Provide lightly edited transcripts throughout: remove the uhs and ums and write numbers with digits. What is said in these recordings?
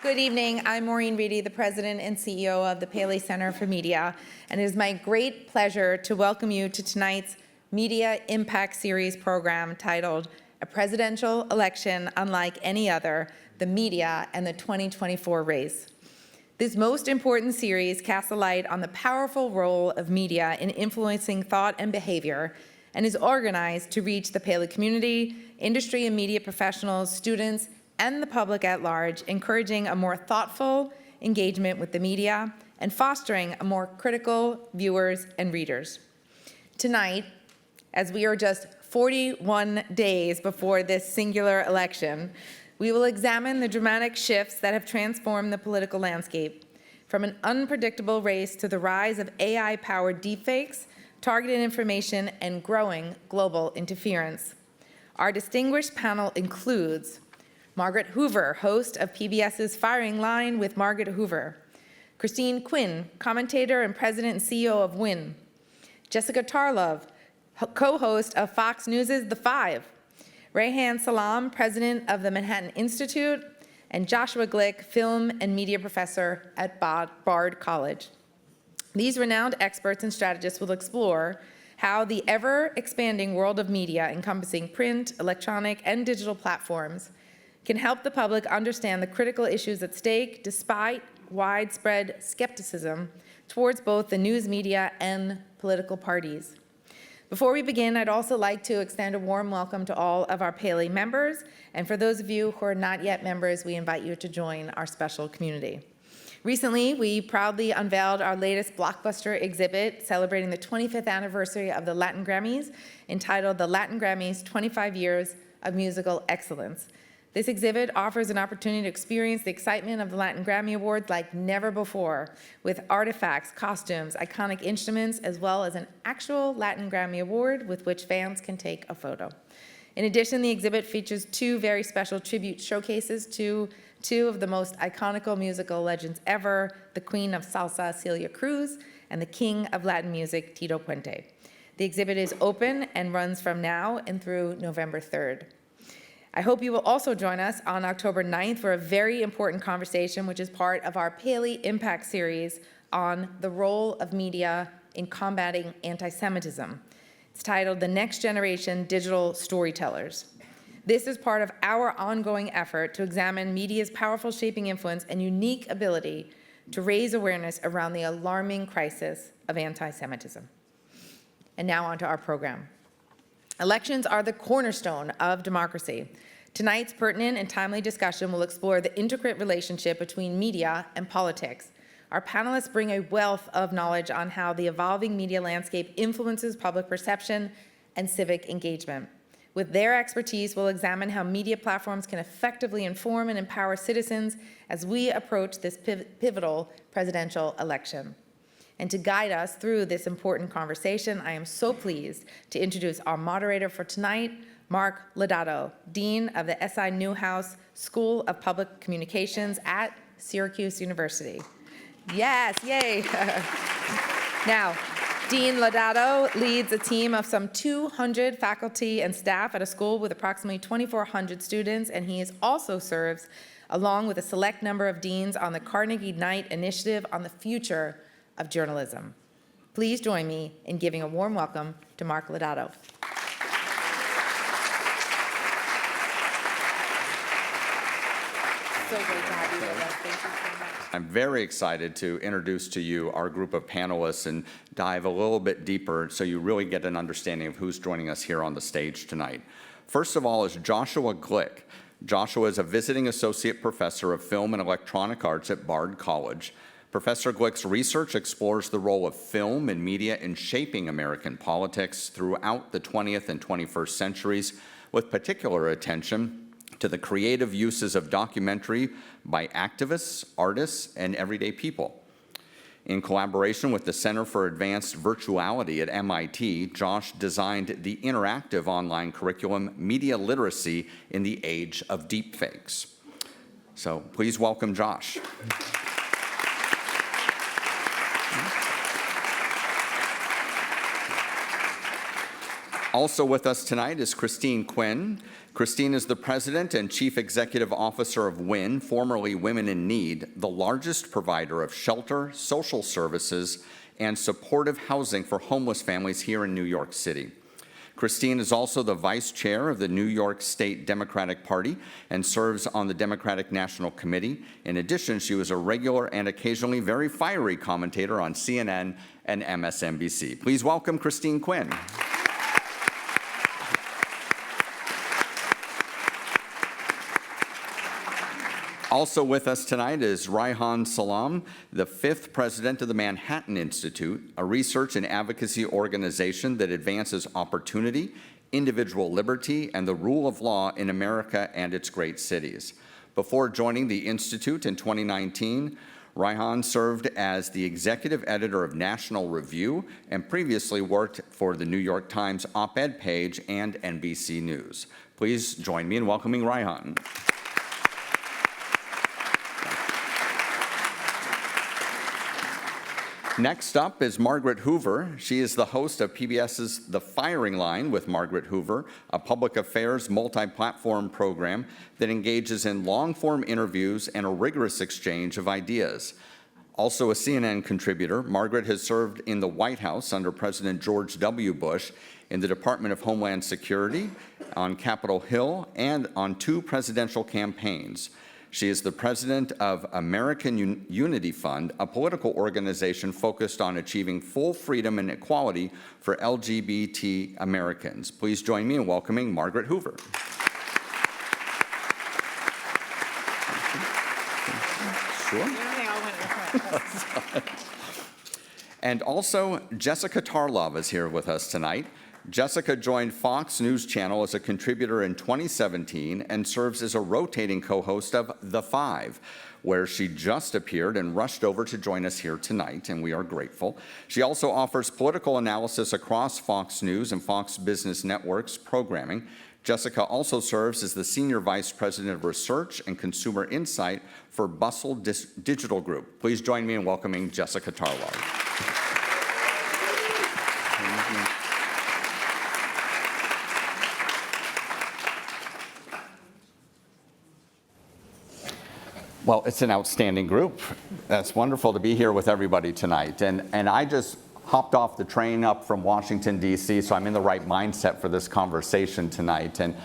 Good evening. I'm Maureen Reedy, the President and CEO of the Paley Center for Media, and it is my great pleasure to welcome you to tonight's Media Impact Series program titled A Presidential Election Unlike Any Other, the Media and the 2024 Race. This most important series casts a light on the powerful role of media in influencing thought and behavior and is organized to reach the Paley community, industry and media professionals, students, and the public at large, encouraging a more thoughtful engagement with the media and fostering a more critical viewers and readers. Tonight, as we are just 41 days before this singular election, we will examine the dramatic shifts that have transformed the political landscape, from an unpredictable race to the rise of AI-powered deepfakes, targeted information, and growing global interference. Our distinguished panel includes Margaret Hoover, host of PBS's Firing Line with Margaret Hoover. Quinn, commentator and president and CEO of Win. Jessica Tarlov, co-host of Fox News' The Five. Reihan Salam, president of the Manhattan Institute. And Joshua Glick, film and media professor at Bard College. These renowned experts and strategists will explore how the ever-expanding world of media, encompassing print, electronic, and digital platforms, can help the public understand the critical issues at stake despite widespread skepticism towards both the news media and political parties. Before we begin, I'd also like to extend a warm welcome to all of our Paley members, and for those of you who are not yet members, we invite you to join our special community. Recently, we proudly unveiled our latest blockbuster exhibit celebrating the 25th anniversary of the Latin Grammys, entitled The Latin Grammys 25 Years of Musical Excellence. This exhibit offers an opportunity to experience the excitement of the Latin Grammy Awards like never before, with artifacts, costumes, iconic instruments, as well as an actual Latin Grammy Award with which fans can take a photo. In addition, the exhibit features two very special tribute showcases to two of the most iconic musical legends ever, the Queen of Salsa, Celia Cruz, and the King of Latin Music, Tito Puente. The exhibit is open and runs from now and through November 3rd. I hope you will also join us on October 9th for a very important conversation, which is part of our Paley Impact series on the role of media in combating anti-Semitism. It's titled The Next Generation Digital Storytellers. This is part of our ongoing effort to examine media's powerful shaping influence and unique ability to raise awareness around the alarming crisis of anti-Semitism. And now on to our program. Elections are the cornerstone of democracy. Tonight's pertinent and timely discussion will explore the intricate relationship between media and politics. Our panelists bring a wealth of knowledge on how the evolving media landscape influences public perception and civic engagement. With their expertise, we'll examine how media platforms can effectively inform and empower citizens as we approach this pivotal presidential election. And to guide us through this important conversation, I am so pleased to introduce our moderator for tonight, Mark Lodato, Dean of the S.I. Newhouse School of Public Communications at Syracuse University. Yes, yay. Now, Dean Lodato leads a team of some 200 faculty and staff at a school with approximately 2,400 students, and he also serves along with a select number of deans on the Carnegie Knight Initiative on the Future of Journalism. Please join me in giving a warm welcome to Mark Lodato. So great to have you with us. Thank you so much. I'm very excited to introduce to you our group of panelists and dive a little bit deeper so you really get an understanding of who's joining us here on the stage tonight. First of all is Joshua Glick. Joshua is a visiting associate professor of film and electronic arts at Bard College. Professor Glick's research explores the role of film and media in shaping American politics throughout the 20th and 21st centuries, with particular attention to the creative uses of documentary by activists, artists, and everyday people. In collaboration with the Center for Advanced Virtuality at MIT, Josh designed the interactive online curriculum, Media Literacy in the Age of Deepfakes. So please welcome Josh. Also with us tonight is Christine Quinn. Christine is the President and Chief Executive Officer of WIN, formerly Women in Need, the largest provider of shelter, social services, and supportive housing for homeless families here in New York City. Christine is also the Vice Chair of the New York State Democratic Party and serves on the Democratic National Committee. In addition, she was a regular and occasionally very fiery commentator on CNN and MSNBC. Please welcome Christine Quinn. Also with us tonight is Reihan Salam, the 5th president of the Manhattan Institute, a research and advocacy organization that advances opportunity, individual liberty, and the rule of law in America and its great cities. Before joining the Institute in 2019, Reihan served as the executive editor of National Review and previously worked for the New York Times op-ed page and NBC News. Please join me in welcoming Reihan. Next up is Margaret Hoover. She is the host of PBS's The Firing Line with Margaret Hoover, a public affairs multi-platform program that engages in long-form interviews and a rigorous exchange of ideas. Also a CNN contributor, Margaret has served in the White House under President George W. Bush, in the Department of Homeland Security, on Capitol Hill, and on 2 presidential campaigns. She is the president of American Unity Fund, a political organization focused on achieving full freedom and equality for LGBT Americans. Please join me in welcoming Margaret Hoover. Sure. And also, Jessica Tarlov is here with us tonight. Jessica joined Fox News Channel as a contributor in 2017 and serves as a rotating co-host of The Five, where she just appeared and rushed over to join us here tonight, and we are grateful. She also offers political analysis across Fox News and Fox Business Network's programming. Jessica also serves as the Senior Vice President of Research and Consumer Insight for Bustle Digital Group. Please join me in welcoming Jessica Tarlov. Well, it's an outstanding group. It's wonderful to be here with everybody tonight. And I just hopped off the train up from Washington, D.C., so I'm in the right mindset for this conversation tonight. And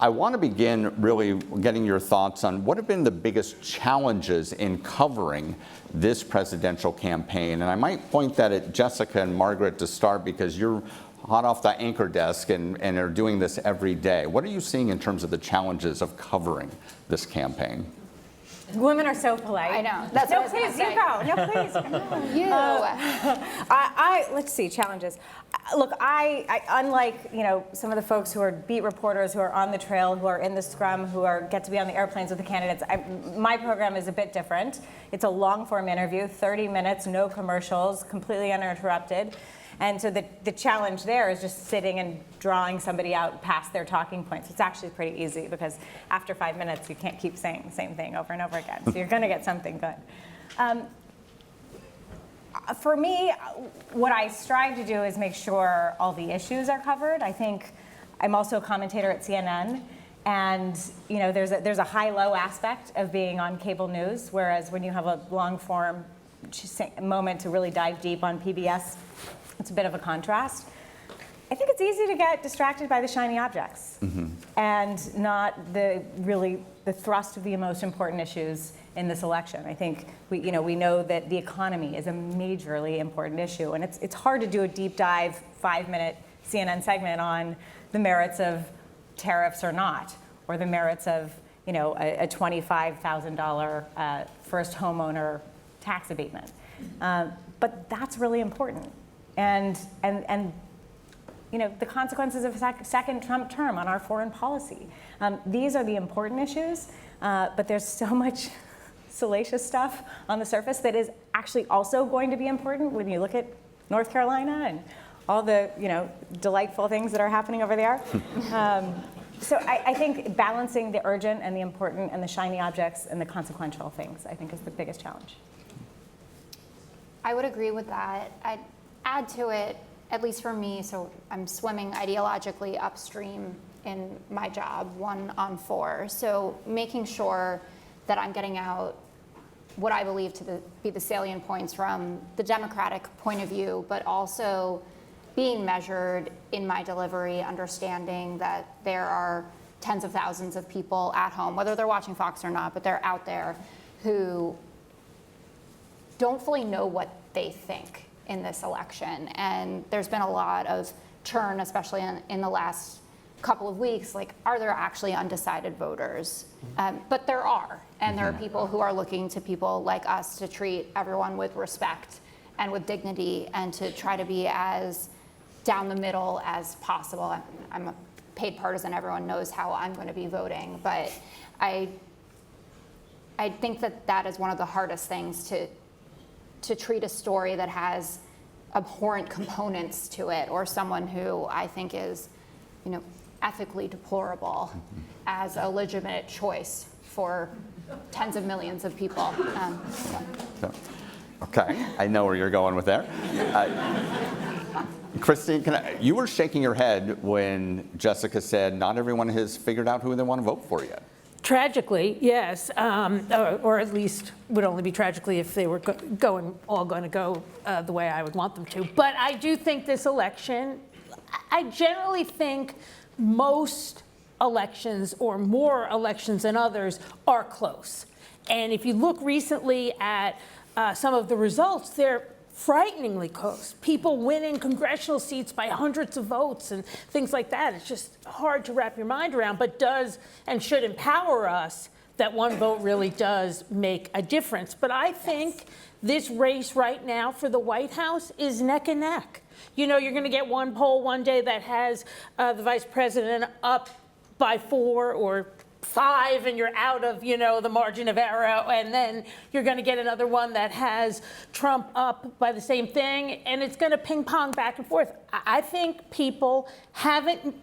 I want to begin really getting your thoughts on what have been the biggest challenges in covering this presidential campaign. And I might point that at Jessica and Margaret to start, because you're hot off the anchor desk and are doing this every day. What are you seeing in terms of the challenges of covering this campaign? Women are so polite. I know. That's no, what I was please, gonna you say. go. No, please. You. Let's see, challenges. Look, I unlike some of the folks who are beat reporters, who are on the trail, who are in the scrum, who get to be on the airplanes with the candidates. My program is a bit different. It's a long-form interview, 30 minutes, no commercials, completely uninterrupted. And so the challenge there is just sitting and drawing somebody out past their talking points. It's actually pretty easy, because after 5 minutes, you can't keep saying the same thing over and over again. So you're going to get something good. For me, what I strive to do is make sure all the issues are covered. I think I'm also a commentator at CNN. And there's a high-low aspect of being on cable news, whereas when you have a long-form moment to really dive deep on PBS, it's a bit of a contrast. I think it's easy to get distracted by the shiny objects and not the thrust of the most important issues in this election. I think we know that the economy is a majorly important issue, and it's hard to do a deep dive 5-minute CNN segment on the merits of tariffs or not, or the merits of a $25,000 first homeowner tax abatement. But that's really important. And the consequences of a second Trump term on our foreign policy. These are the important issues, but there's so much salacious stuff on the surface that is actually also going to be important when you look at North Carolina and all the delightful things that are happening over there. So I think balancing the urgent and the important and the shiny objects and the consequential things, I think, is the biggest challenge. I would agree with that. I'd add to it, at least for me, so I'm swimming ideologically upstream in my job, 1 on 4. So making sure that I'm getting out what I believe to be the salient points from the Democratic point of view, but also being measured in my delivery, understanding that there are tens of thousands of people at home, whether they're watching Fox or not, but they're out there who don't fully know what they think in this election. And there's been a lot of churn, especially in the last couple of weeks, like, are there actually undecided voters? But there are, and there are people who are looking to people like us to treat everyone with respect and with dignity and to try to be as down the middle as possible. I'm a paid partisan, everyone knows how I'm going to be voting, but I think that is one of the hardest things to treat a story that has abhorrent components to it, or someone who I think is, ethically deplorable as a legitimate choice for tens of millions of people. Okay, I know where you're going with there. Christine, you were shaking your head when Jessica said not everyone has figured out who they want to vote for yet. Tragically, yes, or at least would only be tragically if they were all going to go the way I would want them to. But I do think this election, I generally think most elections, or more elections than others, are close. And if you look recently at some of the results, they're frighteningly close. People winning congressional seats by hundreds of votes and things like that. It's just hard to wrap your mind around, but does and should empower us that one vote really does make a difference. But I think this race right now for the White House is neck and neck. You're going to get one poll one day that has the vice president up by 4 or 5, and you're out of, the margin of error, and then you're going to get another one that has Trump up by the same thing, and it's going to ping pong back and forth. I think people haven't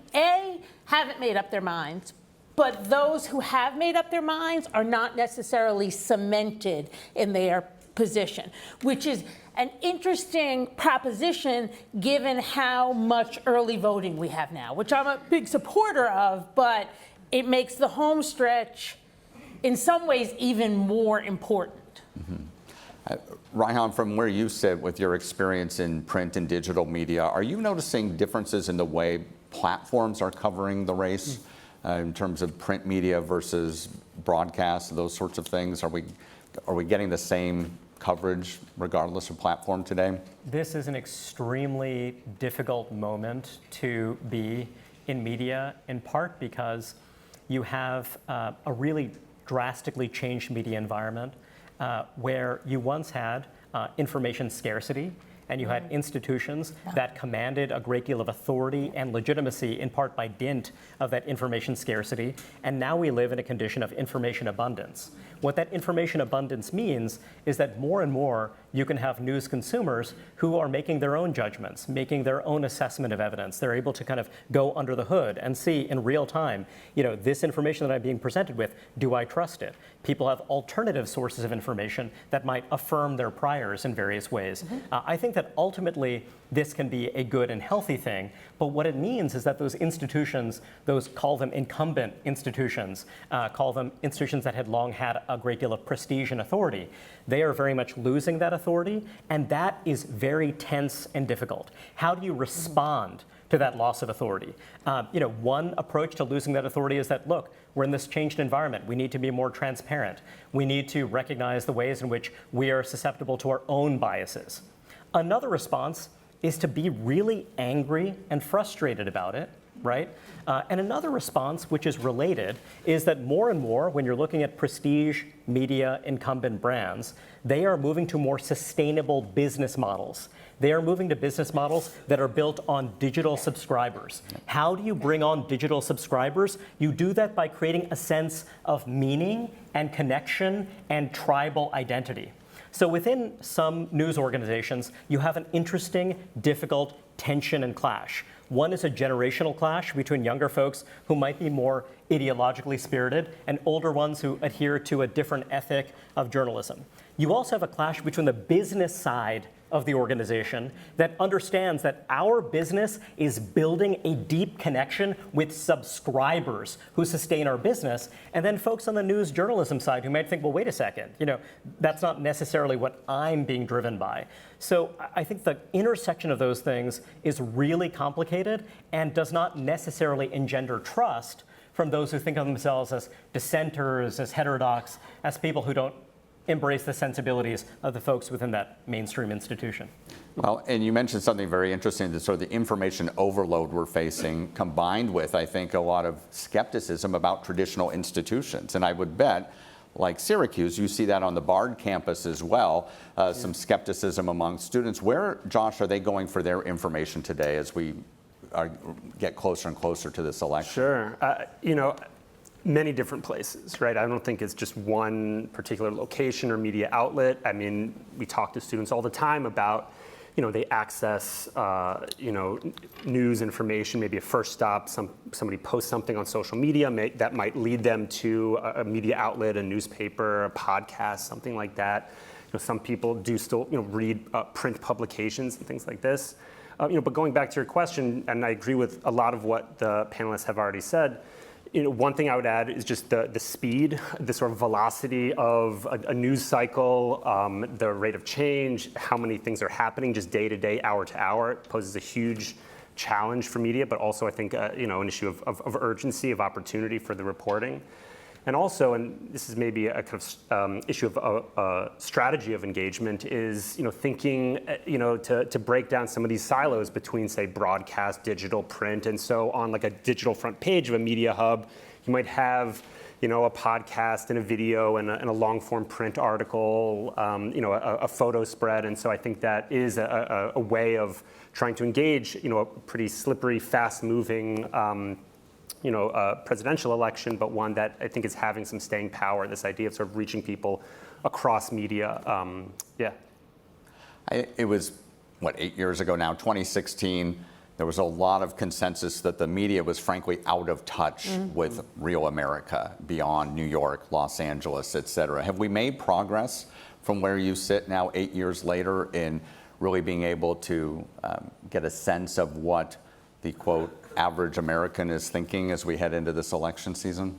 made up their minds, but those who have made up their minds are not necessarily cemented in their position, which is an interesting proposition given how much early voting we have now, which I'm a big supporter of, but it makes the home stretch in some ways even more important. Reihan, from where you sit with your experience in print and digital media, are you noticing differences in the way platforms are covering the race in terms of print media versus broadcast, those sorts of things? Are we getting the same coverage regardless of platform today? This is an extremely difficult moment to be in media, in part because you have a really drastically changed media environment where you once had information scarcity, and you had institutions that commanded a great deal of authority and legitimacy, in part by dint of that information scarcity. And now we live in a condition of information abundance. What that information abundance means is that more and more you can have news consumers who are making their own judgments, making their own assessment of evidence. They're able to kind of go under the hood and see in real time, this information that I'm being presented with, do I trust it? People have alternative sources of information that might affirm their priors in various ways. I think that ultimately this can be a good and healthy thing, but what it means is that those institutions, call them incumbent institutions, call them institutions that had long had a great deal of prestige and authority, they are very much losing that authority, and that is very tense and difficult. How do you respond to that loss of authority? One approach to losing that authority is that, look, we're in this changed environment. We need to be more transparent. We need to recognize the ways in which we are susceptible to our own biases. Another response is to be really angry and frustrated about it, right? And another response, which is related, is that more and more, when you're looking at prestige media incumbent brands, they are moving to more sustainable business models. They are moving to business models that are built on digital subscribers. How do you bring on digital subscribers? You do that by creating a sense of meaning and connection and tribal identity. So within some news organizations, you have an interesting, difficult tension and clash. One is a generational clash between younger folks who might be more ideologically spirited and older ones who adhere to a different ethic of journalism. You also have a clash between the business side of the organization that understands that our business is building a deep connection with subscribers who sustain our business, and then folks on the news journalism side who might think, well, wait a second, that's not necessarily what I'm being driven by. So I think the intersection of those things is really complicated and does not necessarily engender trust from those who think of themselves as dissenters, as heterodox, as people who don't embrace the sensibilities of the folks within that mainstream institution. Well, and you mentioned something very interesting, the sort of the information overload we're facing, combined with, I think, a lot of skepticism about traditional institutions. And I would bet, like Syracuse, you see that on the Bard campus as well, some skepticism among students. Where, Josh, are they going for their information today as we get closer and closer to this election? Sure. Many different places, right? I don't think it's just one particular location or media outlet. I mean, we talk to students all the time about, they access, news information, maybe a first stop, somebody posts something on social media that might lead them to a media outlet, a newspaper, a podcast, something like that. Some people do still, read print publications and things like this. But going back to your question, and I agree with a lot of what the panelists have already said, one thing I would add is just the speed, the sort of velocity of a news cycle, the rate of change, how many things are happening just day to day, hour to hour. It poses a huge challenge for media, but also I think an issue of urgency, of opportunity for the reporting. And also, and this is maybe a kind of issue of a strategy of engagement, is thinking to break down some of these silos between, say, broadcast, digital, print, and so on like a digital front page of a media hub, you might have a podcast and a video and a long form print article, a photo spread, and so I think that is a way of trying to engage a pretty slippery, fast moving presidential election, but one that I think is having some staying power, this idea of sort of reaching people across media. It was, 8 years ago now, 2016, there was a lot of consensus that the media was frankly out of touch with real America beyond New York, Los Angeles, et cetera. Have we made progress from where you sit now 8 years later in really being able to get a sense of what the, quote, average American is thinking as we head into this election season?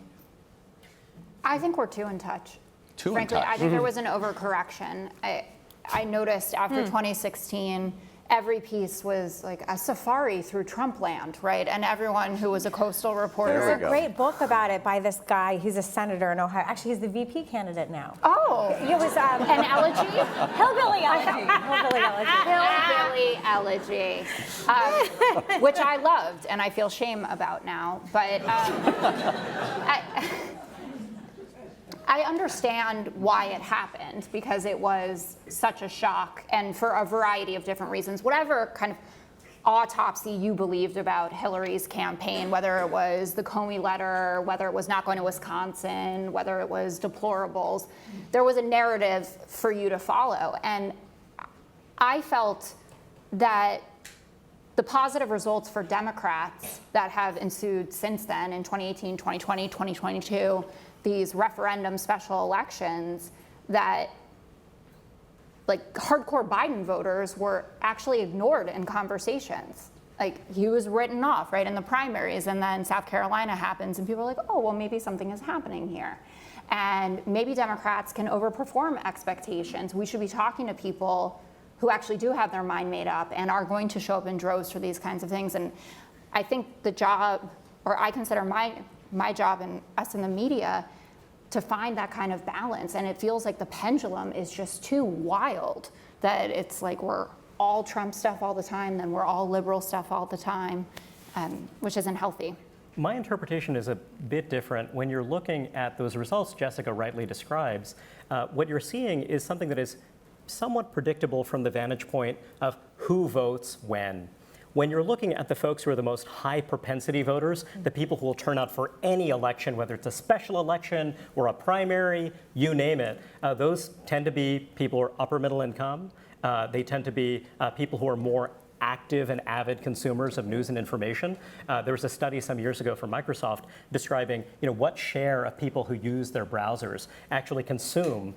I think we're too in touch. Frankly, I think there was an overcorrection. I noticed after 2016, every piece was like a safari through Trump land, right? And everyone who was a coastal reporter. There's a great book about it by this guy. He's a senator in Ohio. Actually, he's the VP candidate now. Oh, It was an elegy? Hillbilly Elegy. Hillbilly Elegy. Hillbilly elegy, which I loved and I feel shame about now. But I understand why it happened, because it was such a shock, and for a variety of different reasons. Whatever kind of autopsy you believed about Hillary's campaign, whether it was the Comey letter, whether it was not going to Wisconsin, whether it was deplorables, there was a narrative for you to follow. And I felt that the positive results for Democrats that have ensued since then in 2018, 2020, 2022, these referendum special elections, that like hardcore Biden voters were actually ignored in conversations. Like he was written off right in the primaries, and then South Carolina happens and people are like, oh, well, maybe something is happening here. And maybe Democrats can overperform expectations. We should be talking to people who actually do have their mind made up and are going to show up in droves for these kinds of things. And I think the job, or I consider my job and us in the media, to find that kind of balance. And it feels like the pendulum is just too wild, that it's like we're all Trump stuff all the time, then we're all liberal stuff all the time, which isn't healthy. My interpretation is a bit different. When you're looking at those results Jessica rightly describes, what you're seeing is something that is somewhat predictable from the vantage point of who votes when. When you're looking at the folks who are the most high propensity voters, the people who will turn out for any election, whether it's a special election or a primary, you name it, those tend to be people who are upper middle income. They tend to be people who are more active and avid consumers of news and information. There was a study some years ago from Microsoft describing, what share of people who use their browsers actually consume,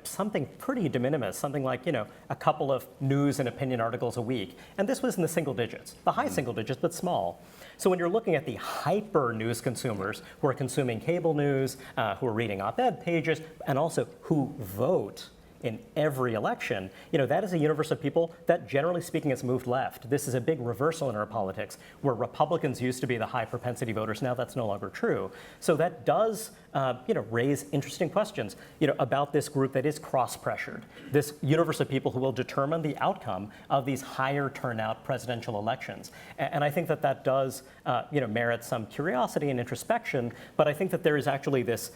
something pretty de minimis, something like, a couple of news and opinion articles a week. And this was in the single digits, the high single digits, but small. So when you're looking at the hyper news consumers who are consuming cable news, who are reading op-ed pages, and also who vote in every election, that is a universe of people that, generally speaking, has moved left. This is a big reversal in our politics, where Republicans used to be the high propensity voters. Now that's no longer true. So that does, raise interesting questions, about this group that is cross-pressured, this universe of people who will determine the outcome of these higher turnout presidential elections. And I think that does, merit some curiosity and introspection. But I think that there is actually this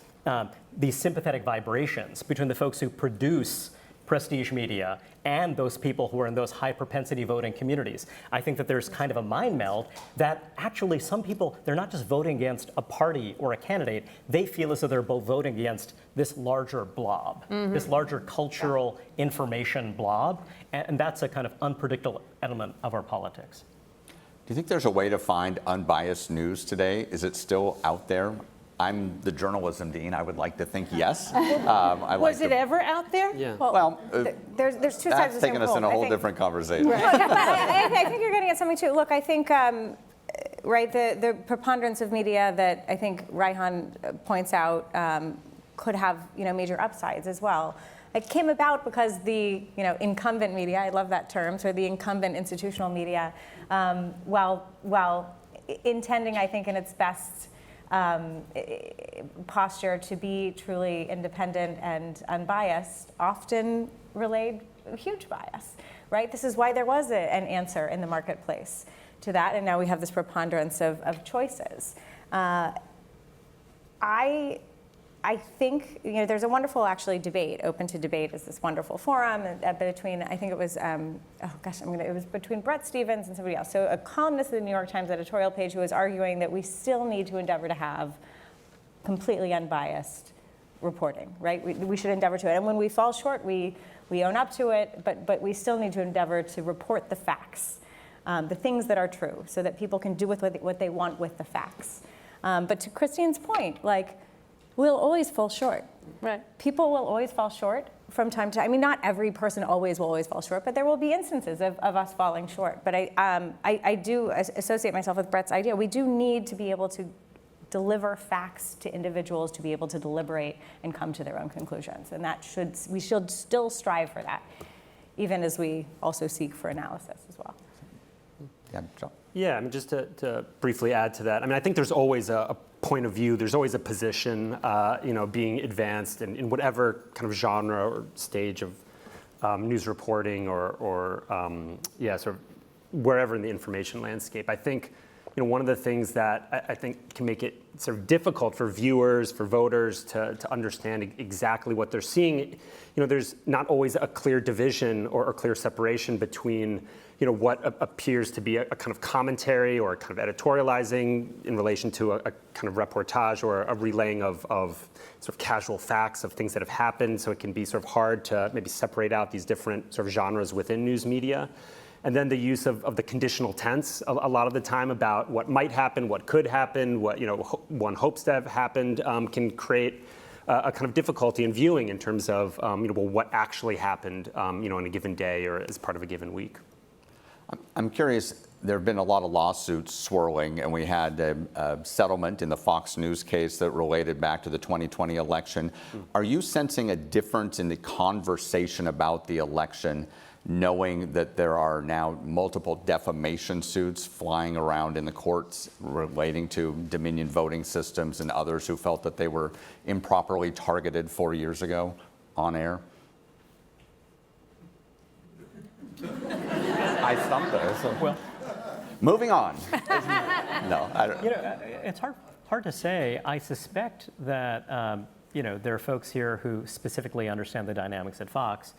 these sympathetic vibrations between the folks who produce prestige media and those people who are in those high propensity voting communities. I think that there's kind of a mind meld that actually some people, they're not just voting against a party or a candidate, they feel as though they're both voting against this larger blob, this larger cultural information blob, and that's a kind of unpredictable element of our politics. Do you think there's a way to find unbiased news today? Is it still out there? I'm the journalism dean. I would like to think yes. Was it ever out there? Yeah. Well, There's two sides of that's the taking same us coin. in a I whole think- different conversation. I think you're getting at something too. Look, I think, the preponderance of media that I think Reihan points out could have, major upsides as well. It came about because the, incumbent media, I love that term, so the incumbent institutional media, while intending, I think, in its best posture to be truly independent and unbiased, often relayed huge bias, right? This is why there was an answer in the marketplace to that, and now we have this preponderance of choices. I think, there's a wonderful, actually, debate. Open to Debate is this wonderful forum between, I think it was, it was between Bret Stephens and somebody else. So a columnist of the New York Times editorial page who was arguing that we still need to endeavor to have completely unbiased reporting, right? We should endeavor to it. And when we fall short, we own up to it, but we still need to endeavor to report the facts, the things that are true, so that people can do with what they want with the facts. But to Christine's point, we'll always fall short. Right. People will always fall short from time to time. I mean, not every person will always fall short, but there will be instances of us falling short. But I do associate myself with Brett's idea. We do need to be able to deliver facts to individuals to be able to deliberate and come to their own conclusions. And we should still strive for that, even as we also seek for analysis as well. Yeah, John. Yeah, just to briefly add to that, I think there's always a point of view, there's always a position, being advanced in whatever kind of genre or stage of news reporting or sort of wherever in the information landscape. I think, one of the things that I think can make it sort of difficult for viewers, for voters to understand exactly what they're seeing, there's not always a clear division or clear separation between what appears to be a kind of commentary or kind of editorializing in relation to a kind of reportage or a relaying of sort of casual facts of things that have happened. So it can be sort of hard to maybe separate out these different sort of genres within news media. And then the use of the conditional tense a lot of the time about what might happen, what could happen, what one hopes to have happened can create a kind of difficulty in viewing in terms of what actually happened in a given day or as part of a given week. I'm curious, there have been a lot of lawsuits swirling, and we had a settlement in the Fox News case that related back to the 2020 election. Are you sensing a difference in the conversation about the election, knowing that there are now multiple defamation suits flying around in the courts relating to Dominion voting systems and others who felt that they were improperly targeted 4 years ago on air? I stumped her. So. Well, moving on. No, I don't. it's hard to say. I suspect that there are folks here who specifically understand the dynamics at Fox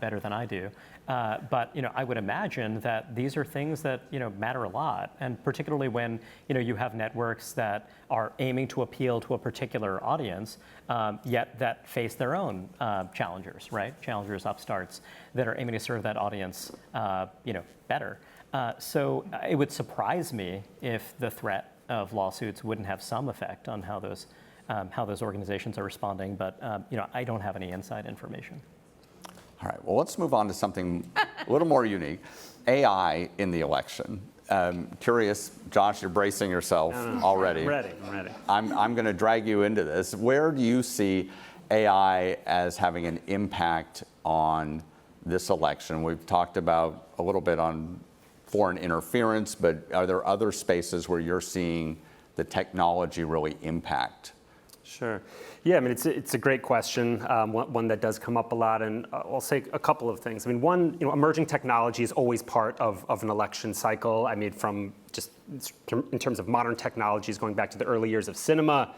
better than I do. But I would imagine that these are things that matter a lot, and particularly when you have networks that are aiming to appeal to a particular audience, yet that face their own challengers, right? Challengers, upstarts that are aiming to serve that audience, better. So it would surprise me if the threat of lawsuits wouldn't have some effect on how those organizations are responding. But I don't have any inside information. All right, well, let's move on to something a little more unique. AI in the election. Curious, Josh, you're bracing yourself already. I'm ready. I'm going to drag you into this. Where do you see AI as having an impact on this election? We've talked about a little bit on foreign interference, but are there other spaces where you're seeing the technology really impact? Sure. Yeah, I mean, it's a great question, one that does come up a lot, and I'll say a couple of things. I mean, one, emerging technology is always part of an election cycle. I mean, from just in terms of modern technologies, going back to the early years of cinema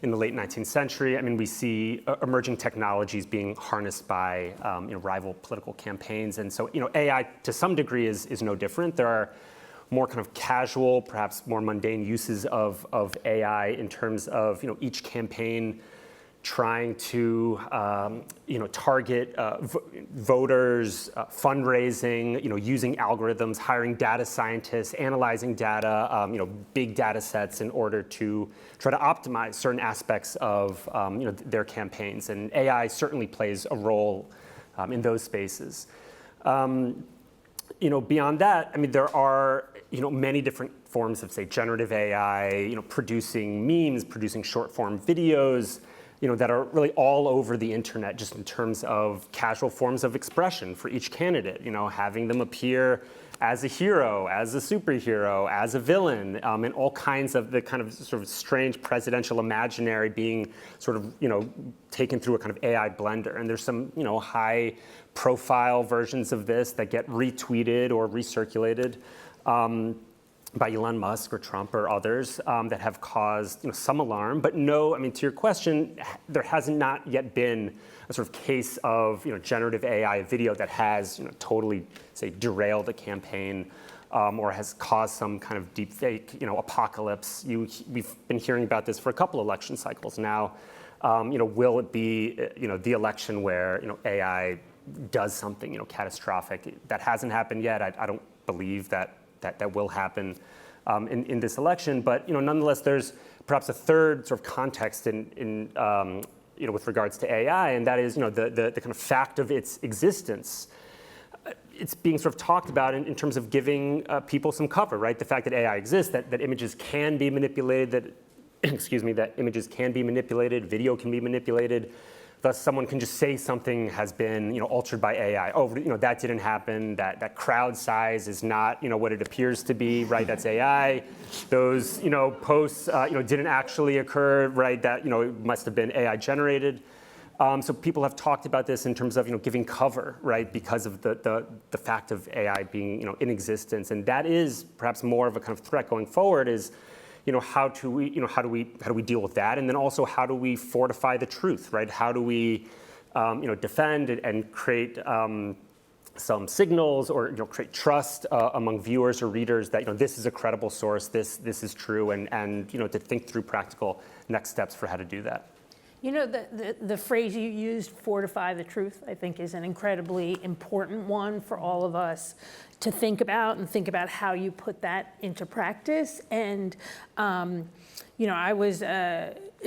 in the late 19th century, I mean, we see emerging technologies being harnessed by rival political campaigns, and so AI to some degree is no different. There are more kind of casual, perhaps more mundane uses of AI in terms of each campaign trying to target voters, fundraising, using algorithms, hiring data scientists, analyzing data, big data sets in order to try to optimize certain aspects of their campaigns. And AI certainly plays a role in those spaces. Beyond that, I mean, there are many different forms of, say, generative AI, producing memes, producing short-form videos, that are really all over the internet, just in terms of casual forms of expression for each candidate. Having them appear as a hero, as a superhero, as a villain, and all kinds of the kind of sort of strange presidential imaginary being sort of taken through a kind of AI blender. And there's some high-profile versions of this that get retweeted or recirculated by Elon Musk or Trump or others that have caused some alarm. But no, I mean, to your question, there has not yet been a sort of case of generative AI video that has totally, say, derailed a campaign or has caused some kind of deep fake apocalypse. We've been hearing about this for a couple election cycles now. Will it be the election where AI does something catastrophic? That hasn't happened yet. I don't believe that will happen in this election. But nonetheless, there's perhaps a third sort of context in with regards to AI, and that is the kind of fact of its existence. It's being sort of talked about in terms of giving people some cover, right? The fact that AI exists, that images can be manipulated, that images can be manipulated, video can be manipulated. Thus, someone can just say something has been altered by AI. Oh, that didn't happen. That crowd size is not what it appears to be, right? That's AI. Those posts didn't actually occur, right? That it must have been AI generated. So people have talked about this in terms of giving cover, right? Because of the fact of AI being in existence, and that is perhaps more of a kind of threat going forward. Is how do we deal with that? And then also, how do we fortify the truth, right? How do we, defend and create some signals or create trust among viewers or readers that this is a credible source, this is true, and to think through practical next steps for how to do that. The phrase you used, fortify the truth, I think is an incredibly important one for all of us to think about and think about how you put that into practice. And, I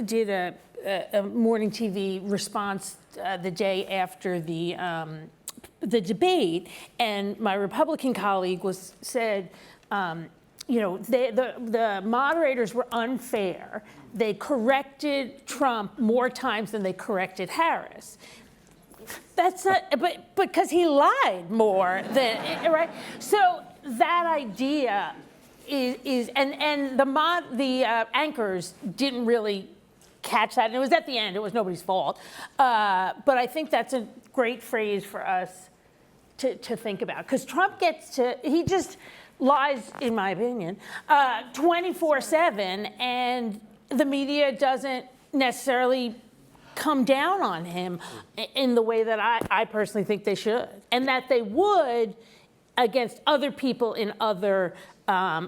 did a morning TV response the day after the debate, and my Republican colleague said, the moderators were unfair. They corrected Trump more times than they corrected Harris. That's not, but because he lied more than, right? So that idea is and the anchors didn't really catch that, and it was at the end. It was nobody's fault. But I think that's a great phrase for us to think about, because Trump he just lies, in my opinion, 24/7, and the media doesn't necessarily come down on him in the way that I personally think they should, and that they would against other people in other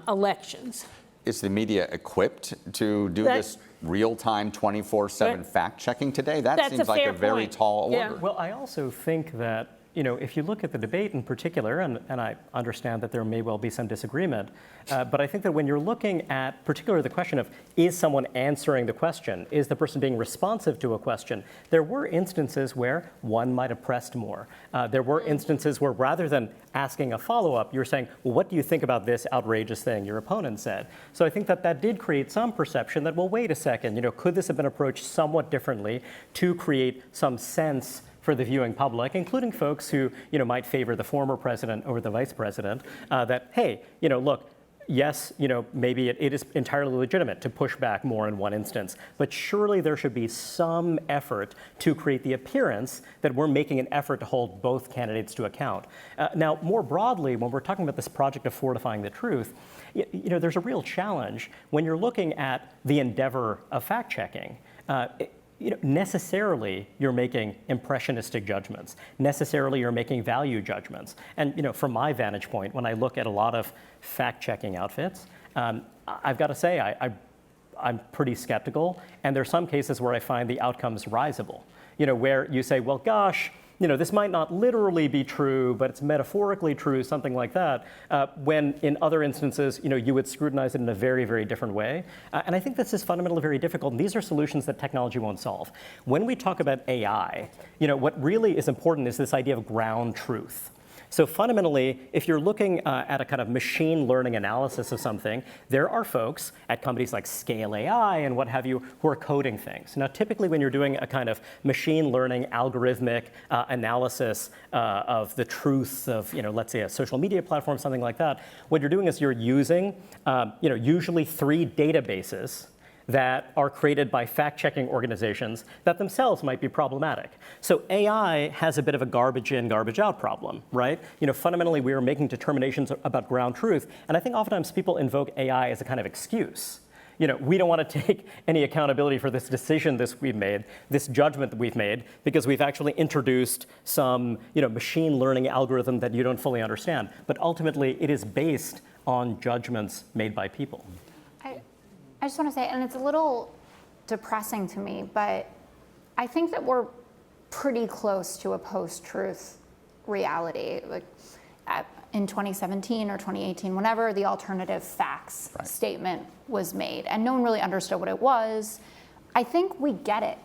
elections. Is the media equipped to do this real-time 24/7 fact-checking today? That That's seems a like fair a very point. tall Yeah. order. Well, I also think that, if you look at the debate in particular, and I understand that there may well be some disagreement, but I think that when you're looking at particularly the question of, is someone answering the question? Is the person being responsive to a question? There were instances where one might have pressed more. There were instances where rather than asking a follow-up, you're saying, well, what do you think about this outrageous thing your opponent said? So I think that that did create some perception that, well, wait a second, could this have been approached somewhat differently to create some sense for the viewing public, including folks who might favor the former president over the vice president, that, hey, look, yes, maybe it is entirely legitimate to push back more in one instance, but surely there should be some effort to create the appearance that we're making an effort to hold both candidates to account. Now, more broadly, when we're talking about this project of fortifying the truth, there's a real challenge when you're looking at the endeavor of fact-checking. Necessarily you're making impressionistic judgments. Necessarily you're making value judgments. And from my vantage point, when I look at a lot of fact-checking outfits, I've got to say I'm pretty skeptical. And there's some cases where I find the outcomes risible. Where you say, well, gosh, this might not literally be true, but it's metaphorically true, something like that, when in other instances, you would scrutinize it in a very, very different way. And I think this is fundamentally very difficult, and these are solutions that technology won't solve. When we talk about AI, what really is important is this idea of ground truth. So fundamentally, if you're looking at a kind of machine learning analysis of something, there are folks at companies like Scale AI and what have you who are coding things. Now, typically when you're doing a kind of machine learning algorithmic analysis of the truth of, let's say a social media platform, something like that, what you're doing is you're using, usually 3 databases that are created by fact-checking organizations that themselves might be problematic. So AI has a bit of a garbage in, garbage out problem, right? Fundamentally, we are making determinations about ground truth, and I think oftentimes people invoke AI as a kind of excuse. We don't want to take any accountability for this decision we've made, this judgment that we've made, because we've actually introduced some, machine learning algorithm that you don't fully understand. But ultimately, it is based on judgments made by people. I just want to say, and it's a little depressing to me, but I think that we're pretty close to a post-truth reality. Like in 2017 or 2018, whenever the alternative facts statement was made, and no one really understood what it was, I think we get it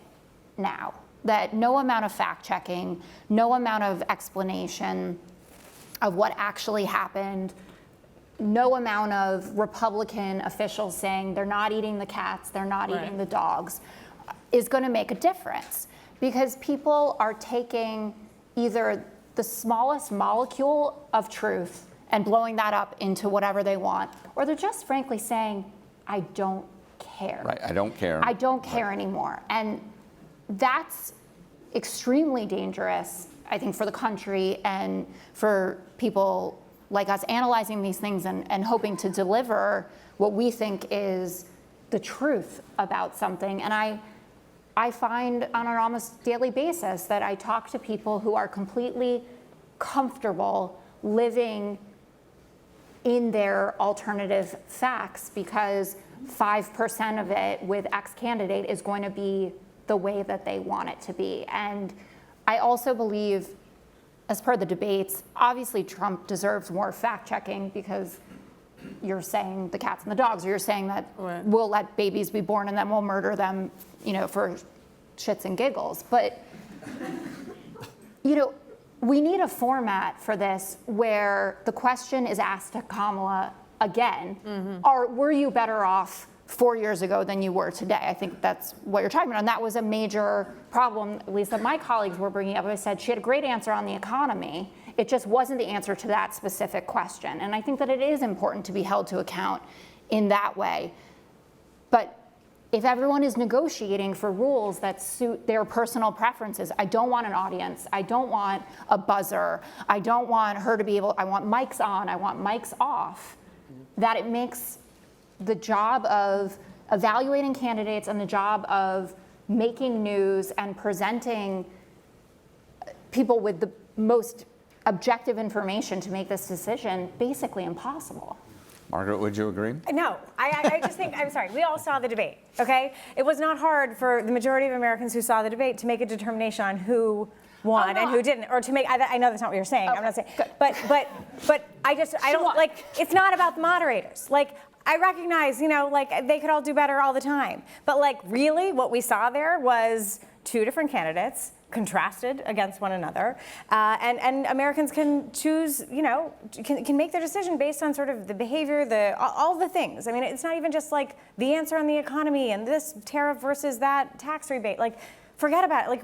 now, that no amount of fact-checking, no amount of explanation of what actually happened, no amount of Republican officials saying they're not eating the cats, they're not eating the dogs, is going to make a difference. Because people are taking either the smallest molecule of truth and blowing that up into whatever they want, or they're just frankly saying, I don't care. Right, I don't care. I don't care anymore. And that's extremely dangerous, I think, for the country and for people like us analyzing these things and hoping to deliver what we think is the truth about something. And I find on an almost daily basis that I talk to people who are completely comfortable living in their alternative facts because 5% of it with X candidate is going to be the way that they want it to be. And I also believe, as per the debates, obviously Trump deserves more fact-checking because you're saying the cats and the dogs, or you're saying that we'll let babies be born and then we'll murder them, for shits and giggles. But, we need a format for this where the question is asked to Kamala again, were you better off 4 years ago than you were today? I think that's what you're talking about. And that was a major problem, at least that my colleagues were bringing up. I said she had a great answer on the economy. It just wasn't the answer to that specific question. And I think that it is important to be held to account in that way. But if everyone is negotiating for rules that suit their personal preferences, I don't want an audience. I don't want a buzzer. I don't want her to be able, I want mics on, I want mics off, that it makes the job of evaluating candidates and the job of making news and presenting people with the most objective information to make this decision basically impossible. Margaret, would you agree? No, I just think, I'm sorry, we all saw the debate, okay? It was not hard for the majority of Americans who saw the debate to make a determination on who won and who didn't, or to make, I know that's not what you're saying, I'm not saying, but I don't, like, it's not about the moderators. Like, I recognize, like, they could all do better all the time, but like, really, what we saw there was two different candidates contrasted against one another, and Americans can choose, can make their decision based on sort of the behavior, all the things. I mean, it's not even just like the answer on the economy and this tariff versus that tax rebate. Like, forget about it. Like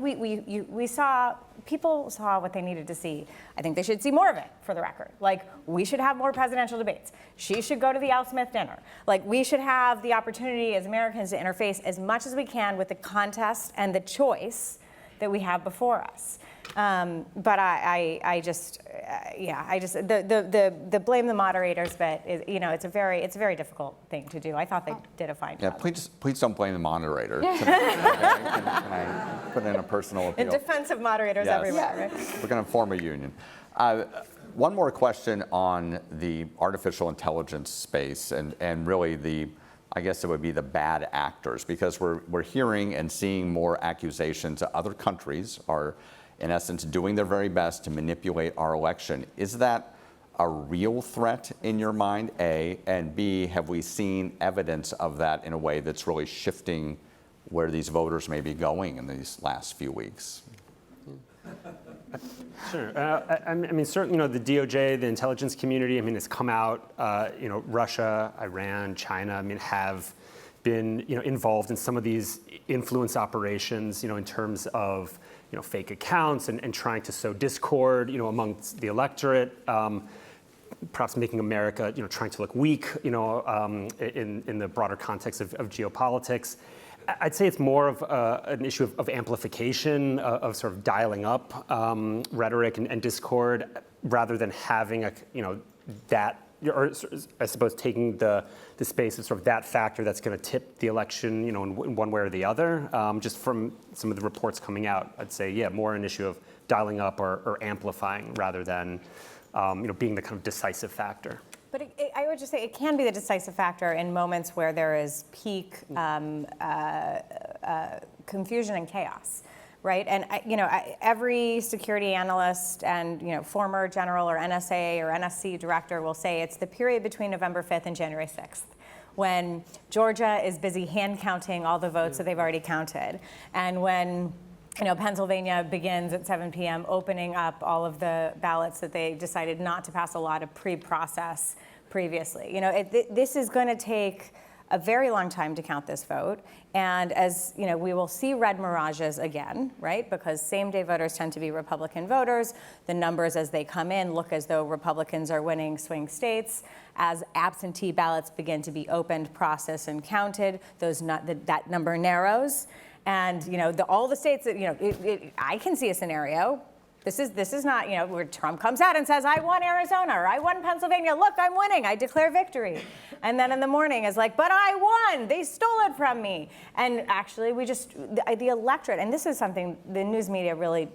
people saw what they needed to see. I think they should see more of it, for the record. Like, we should have more presidential debates. She should go to the Al Smith dinner. Like, we should have the opportunity as Americans to interface as much as we can with the contest and the choice that we have before us. But the blame the moderators bit is, it's a very difficult thing to do. I thought they did a fine job. Please don't blame the moderator. Can I put in a personal appeal? In defense of moderators everywhere. Right? We're going to form a union. One more question on the artificial intelligence space and really I guess it would be the bad actors, because we're hearing and seeing more accusations that other countries are, in essence, doing their very best to manipulate our election. Is that a real threat in your mind, A? And B, have we seen evidence of that in a way that's really shifting where these voters may be going in these last few weeks? Sure. I mean, certainly, the DOJ, the intelligence community, has come out, Russia, Iran, China, have been, involved in some of these influence operations, in terms of, fake accounts and trying to sow discord, amongst the electorate, perhaps making America, trying to look weak, in the broader context of geopolitics. I'd say it's more of an issue of amplification, of sort of dialing up rhetoric and discord, rather than having or I suppose taking the space of sort of that factor that's going to tip the election, in one way or the other. Just from some of the reports coming out, I'd say, more an issue of dialing up or amplifying rather than, being the kind of decisive factor. But I would just say it can be the decisive factor in moments where there is peak confusion and chaos, right? And every security analyst and former general or NSA or NSC director will say it's the period between November 5th and January 6th, when Georgia is busy hand counting all the votes that they've already counted, and when Pennsylvania begins at 7 p.m. opening up all of the ballots that they decided not to pass a lot of pre-process previously. This is going to take a very long time to count this vote. And as we will see red mirages again, right? Because same-day voters tend to be Republican voters. The numbers as they come in look as though Republicans are winning swing states. As absentee ballots begin to be opened, processed, and counted, that number narrows. And all the states that I can see a scenario. This is not where Trump comes out and says, "I won Arizona," or "I won Pennsylvania. Look, I'm winning. I declare victory." And then in the morning is like, "But I won. They stole it from me." And actually, the electorate, and this is something the news media really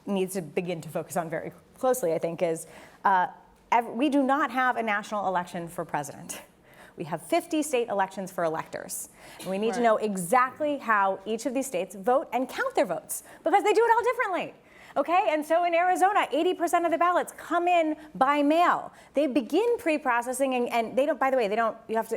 needs to begin to focus on very closely, I think, is we do not have a national election for president. We have 50 state elections for electors. And we need to know exactly how each of these states vote and count their votes, because they do it all differently. Okay, and so in Arizona, 80% of the ballots come in by mail. They begin pre-processing, and they don't, by the way,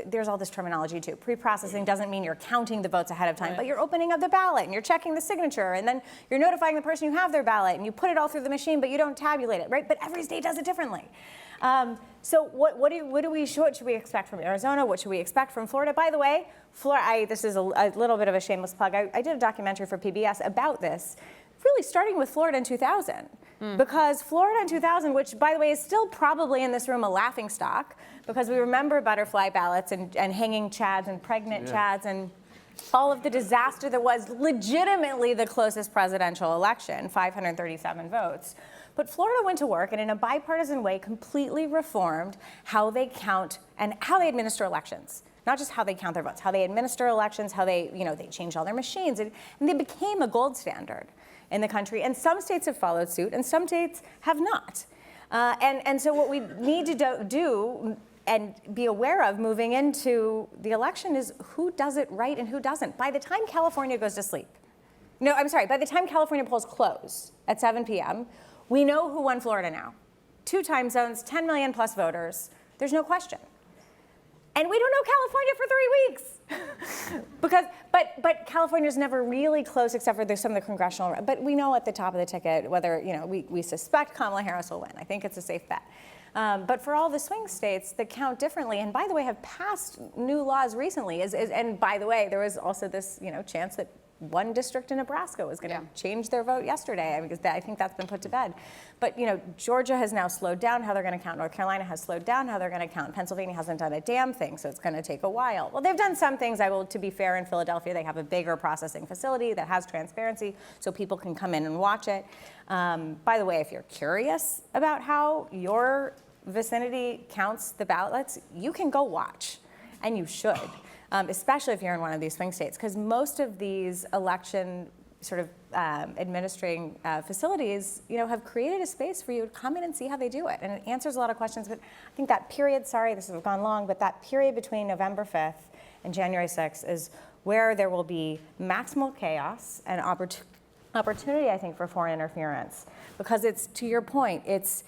there's all this terminology too. Pre-processing doesn't mean you're counting the votes ahead of time, but you're opening up the ballot, and you're checking the signature, and then you're notifying the person who have their ballot, and you put it all through the machine, but you don't tabulate it, right? But every state does it differently. So what should we expect from Arizona? What should we expect from Florida? By the way, this is a little bit of a shameless plug. I did a documentary for PBS about this, really starting with Florida in 2000. Because Florida in 2000, which, by the way, is still probably in this room a laughingstock, because we remember butterfly ballots and hanging chads and pregnant chads and all of the disaster that was legitimately the closest presidential election, 537 votes. But Florida went to work and in a bipartisan way completely reformed how they count and how they administer elections. not just how they count their votes, how they administer elections, how they, they change all their machines. And they became a gold standard in the country. And some states have followed suit, and some states have not. And so what we need to do and be aware of moving into the election is who does it right and who doesn't. By the time California goes to sleep, by the time California polls close at 7 p.m., we know who won Florida now. 2 time zones, 10 million plus voters. There's no question. And we don't know California for 3 weeks. but California's never really close except for some of the congressional, but we know at the top of the ticket whether, we suspect Kamala Harris will win. I think it's a safe bet. But for all the swing states that count differently, and by the way, have passed new laws recently, and by the way, there was also this, chance that one district in Nebraska was going to change their vote yesterday, because I think that's been put to bed. But Georgia has now slowed down how they're going to count. North Carolina has slowed down how they're going to count. Pennsylvania hasn't done a damn thing, so it's going to take a while. Well, they've done some things. To be fair, in Philadelphia, they have a bigger processing facility that has transparency, so people can come in and watch it. By the way, if you're curious about how your vicinity counts the ballots, you can go watch, and you should. Especially if you're in one of these swing states, because most of these election sort of administering facilities, have created a space for you to come in and see how they do it. And it answers a lot of questions. But I think that period, sorry, this has gone long, but that period between November 5th and January 6th is where there will be maximal chaos and opportunity, I think, for foreign interference. Because it's, to your point, it's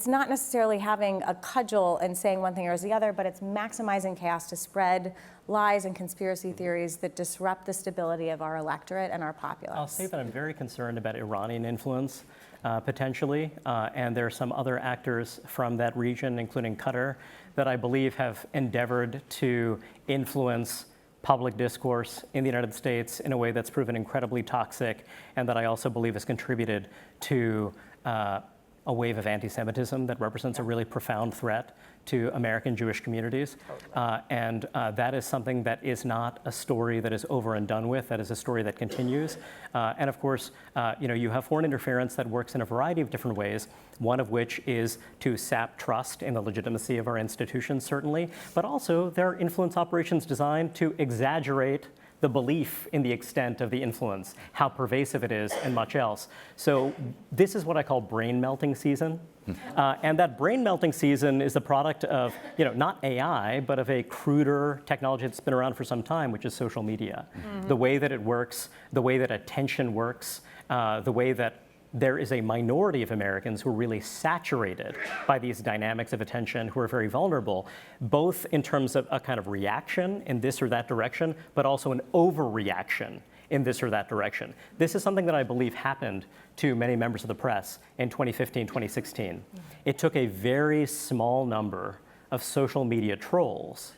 not necessarily having a cudgel and saying one thing or the other, but it's maximizing chaos to spread lies and conspiracy theories that disrupt the stability of our electorate and our populace. I'll say that I'm very concerned about Iranian influence, potentially, and there are some other actors from that region, including Qatar, that I believe have endeavored to influence public discourse in the United States in a way that's proven incredibly toxic, and that I also believe has contributed to a wave of anti-Semitism that represents a really profound threat to American Jewish communities. And that is something that is not a story that is over and done with. That is a story that continues. And of course, you have foreign interference that works in a variety of different ways, one of which is to sap trust in the legitimacy of our institutions, certainly, but also there are influence operations designed to exaggerate the belief in the extent of the influence, how pervasive it is, and much else. So this is what I call brain melting season. And that brain melting season is the product of, not AI, but of a cruder technology that's been around for some time, which is social media. The way that it works, the way that attention works, the way that there is a minority of Americans who are really saturated by these dynamics of attention, who are very vulnerable, both in terms of a kind of reaction in this or that direction, but also an overreaction in this or that direction. This is something that I believe happened to many members of the press in 2015, 2016. It took a very small number of social media trolls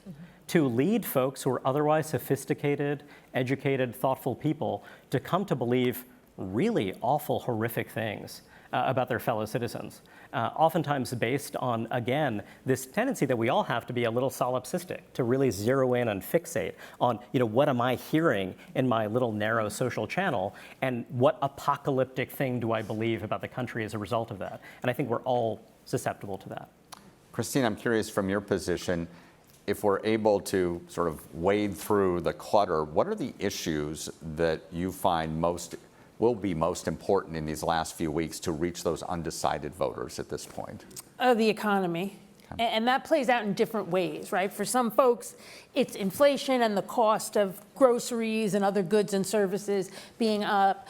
to lead folks who are otherwise sophisticated, educated, thoughtful people to come to believe really awful, horrific things about their fellow citizens, oftentimes based on, again, this tendency that we all have to be a little solipsistic, to really zero in and fixate on, what am I hearing in my little narrow social channel, and what apocalyptic thing do I believe about the country as a result of that? And I think we're all susceptible to that. Christine, I'm curious from your position, if we're able to sort of wade through the clutter, what are the issues that you find will be most important in these last few weeks to reach those undecided voters at this point? The economy. And that plays out in different ways, right? For some folks, it's inflation and the cost of groceries and other goods and services being up.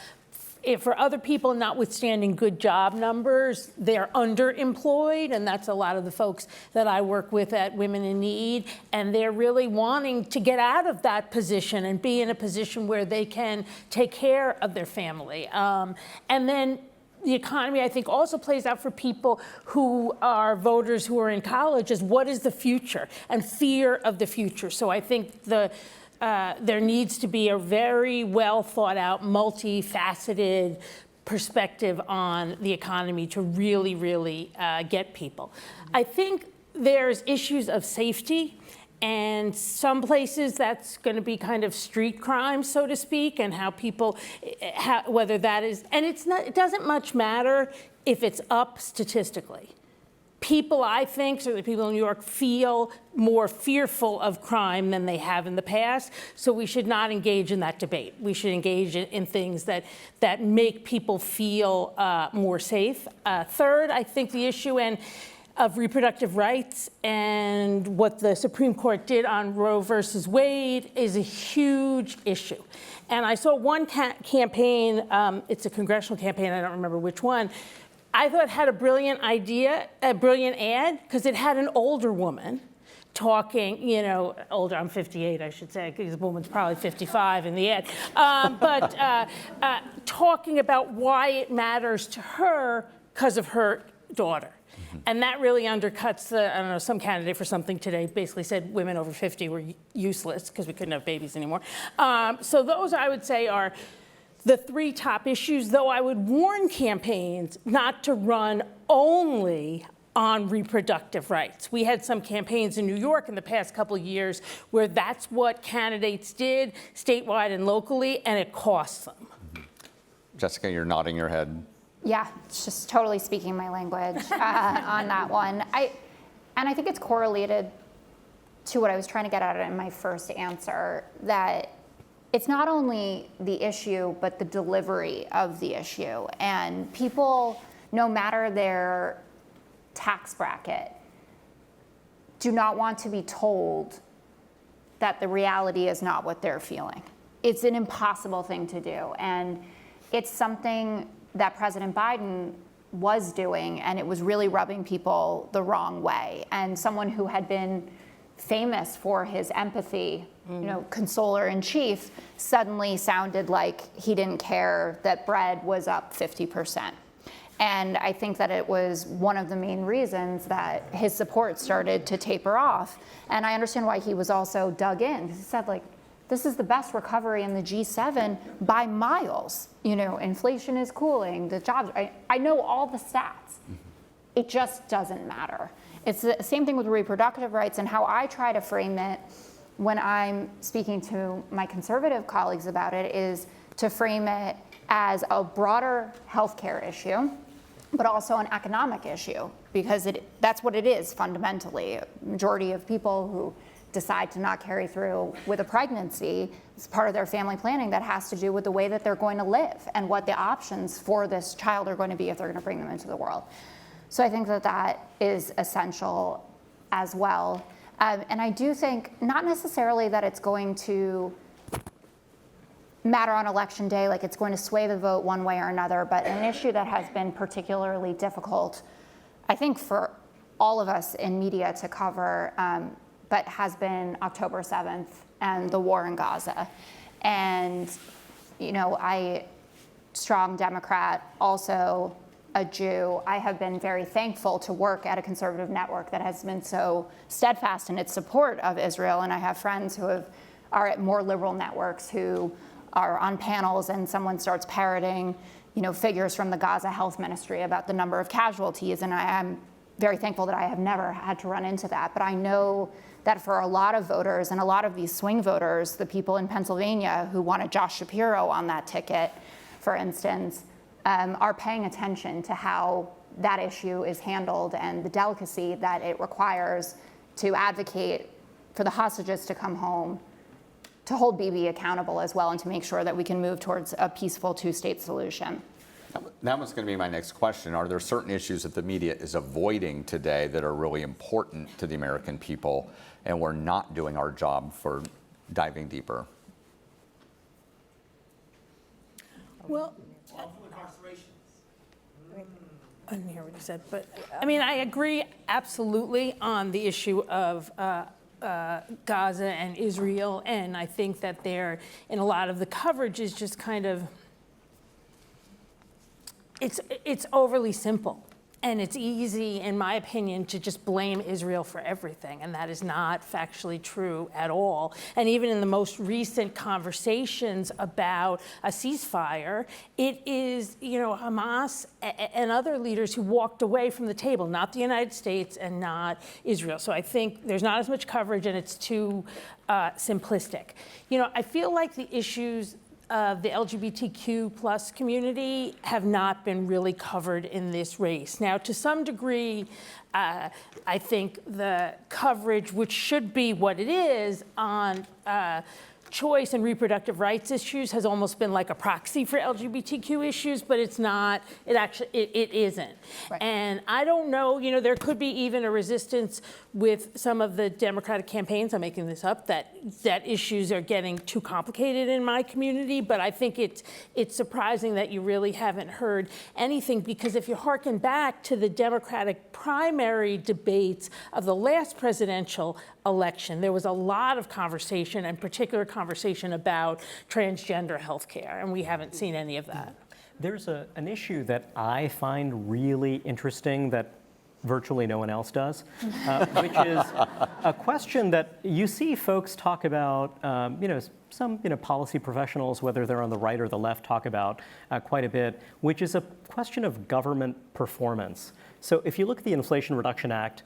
For other people, notwithstanding good job numbers, they're underemployed, and that's a lot of the folks that I work with at Women in Need, and they're really wanting to get out of that position and be in a position where they can take care of their family. And then the economy, I think, also plays out for people who are voters who are in college as what is the future and fear of the future. So I think there needs to be a very well thought out, multifaceted perspective on the economy to really, really get people. I think there's issues of safety, and some places that's going to be kind of street crime, so to speak, and how people, whether that is, and it doesn't much matter if it's up statistically. people, I think, certainly people in New York, feel more fearful of crime than they have in the past. So we should not engage in that debate. We should engage in things that make people feel more safe. Third, I think the issue of reproductive rights and what the Supreme Court did on Roe versus Wade is a huge issue. And I saw one campaign, it's a congressional campaign, I don't remember which one, I thought it had a brilliant idea, a brilliant ad, because it had an older woman talking, older, I'm 58, I should say, because the woman's probably 55 in the ad, but talking about why it matters to her because of her daughter. And that really undercuts some candidate for something today basically said women over 50 were useless because we couldn't have babies anymore. So those, I would say, are the three top issues, though I would warn campaigns not to run only on reproductive rights. We had some campaigns in New York in the past couple of years where that's what candidates did, statewide and locally, and it costs them. Jessica, you're nodding your head. Yeah, it's just totally speaking my language on that one. And I think it's correlated to what I was trying to get at in my first answer, that it's not only the issue, but the delivery of the issue. And people, no matter their tax bracket, do not want to be told that the reality is not what they're feeling. It's an impossible thing to do. And it's something that President Biden was doing, and it was really rubbing people the wrong way. And someone who had been famous for his empathy, consoler in chief, suddenly sounded like he didn't care that bread was up 50%. And I think that it was one of the main reasons that his support started to taper off. And I understand why he was also dug in. He said, this is the best recovery in the G7 by miles. Inflation is cooling, the jobs, I know all the stats. It just doesn't matter. It's the same thing with reproductive rights, and how I try to frame it when I'm speaking to my conservative colleagues about it is to frame it as a broader healthcare issue, but also an economic issue, because that's what it is fundamentally. A majority of people who decide to not carry through with a pregnancy, it's part of their family planning that has to do with the way that they're going to live and what the options for this child are going to be if they're going to bring them into the world. So I think that is essential as well. And I do think not necessarily that it's going to matter on election day, like it's going to sway the vote one way or another, but an issue that has been particularly difficult, I think, for all of us in media to cover, but has been October 7th and the war in Gaza. And, I, strong Democrat, also a Jew, I have been very thankful to work at a conservative network that has been so steadfast in its support of Israel. And I have friends who are at more liberal networks who are on panels and someone starts parroting, figures from the Gaza Health Ministry about the number of casualties. And I am very thankful that I have never had to run into that. But I know that for a lot of voters and a lot of these swing voters, the people in Pennsylvania who wanted Josh Shapiro on that ticket, for instance, are paying attention to how that issue is handled and the delicacy that it requires to advocate for the hostages to come home, to hold Bibi accountable as well, and to make sure that we can move towards a peaceful two-state solution. That was going to be my next question. Are there certain issues that the media is avoiding today that are really important to the American people, and we're not doing our job for diving deeper? Well, I didn't hear what he said, but I agree absolutely on the issue of Gaza and Israel, and I think that there, in a lot of the coverage, is just kind of, it's overly simple. And it's easy, in my opinion, to just blame Israel for everything, and that is not factually true at all. And even in the most recent conversations about a ceasefire, it is, Hamas and other leaders who walked away from the table, not the United States and not Israel. So I think there's not as much coverage, and it's too simplistic. I feel like the issues of the LGBTQ plus community have not been really covered in this race. Now, to some degree, I think the coverage, which should be what it is on choice and reproductive rights issues, has almost been like a proxy for LGBTQ issues, but it's not, it isn't. Right. And I don't know, there could be even a resistance with some of the Democratic campaigns, I'm making this up, that issues are getting too complicated in my community, but I think it's surprising that you really haven't heard anything, because if you hearken back to the Democratic primary debates of the last presidential election, there was a lot of conversation, and particular conversation about transgender health care, and we haven't seen any of that. There's an issue that I find really interesting that virtually no one else does, which is a question that you see folks talk about, some policy professionals, whether they're on the right or the left, talk about quite a bit, which is a question of government performance. So if you look at the Inflation Reduction Act,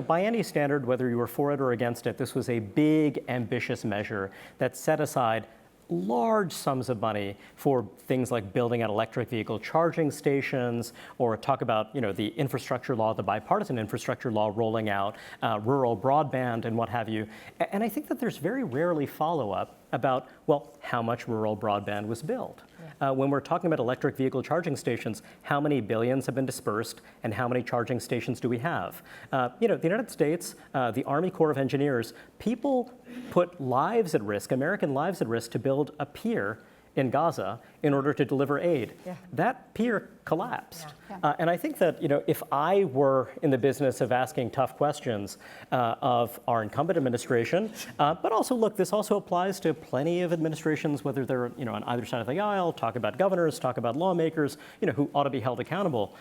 by any standard, whether you were for it or against it, this was a big, ambitious measure that set aside large sums of money for things like building out electric vehicle charging stations, or talk about the infrastructure law, the bipartisan infrastructure law rolling out, rural broadband and what have you. And I think that there's very rarely follow-up about, well, how much rural broadband was built. When we're talking about electric vehicle charging stations, how many billions have been dispersed and how many charging stations do we have? The United States, the Army Corps of Engineers, people put lives at risk, American lives at risk, to build a pier in Gaza in order to deliver aid. Yeah. That pier collapsed. Yeah. And I think that if I were in the business of asking tough questions of our incumbent administration, but also look, this also applies to plenty of administrations, whether they're on either side of the aisle, talk about governors, talk about lawmakers, who ought to be held accountable.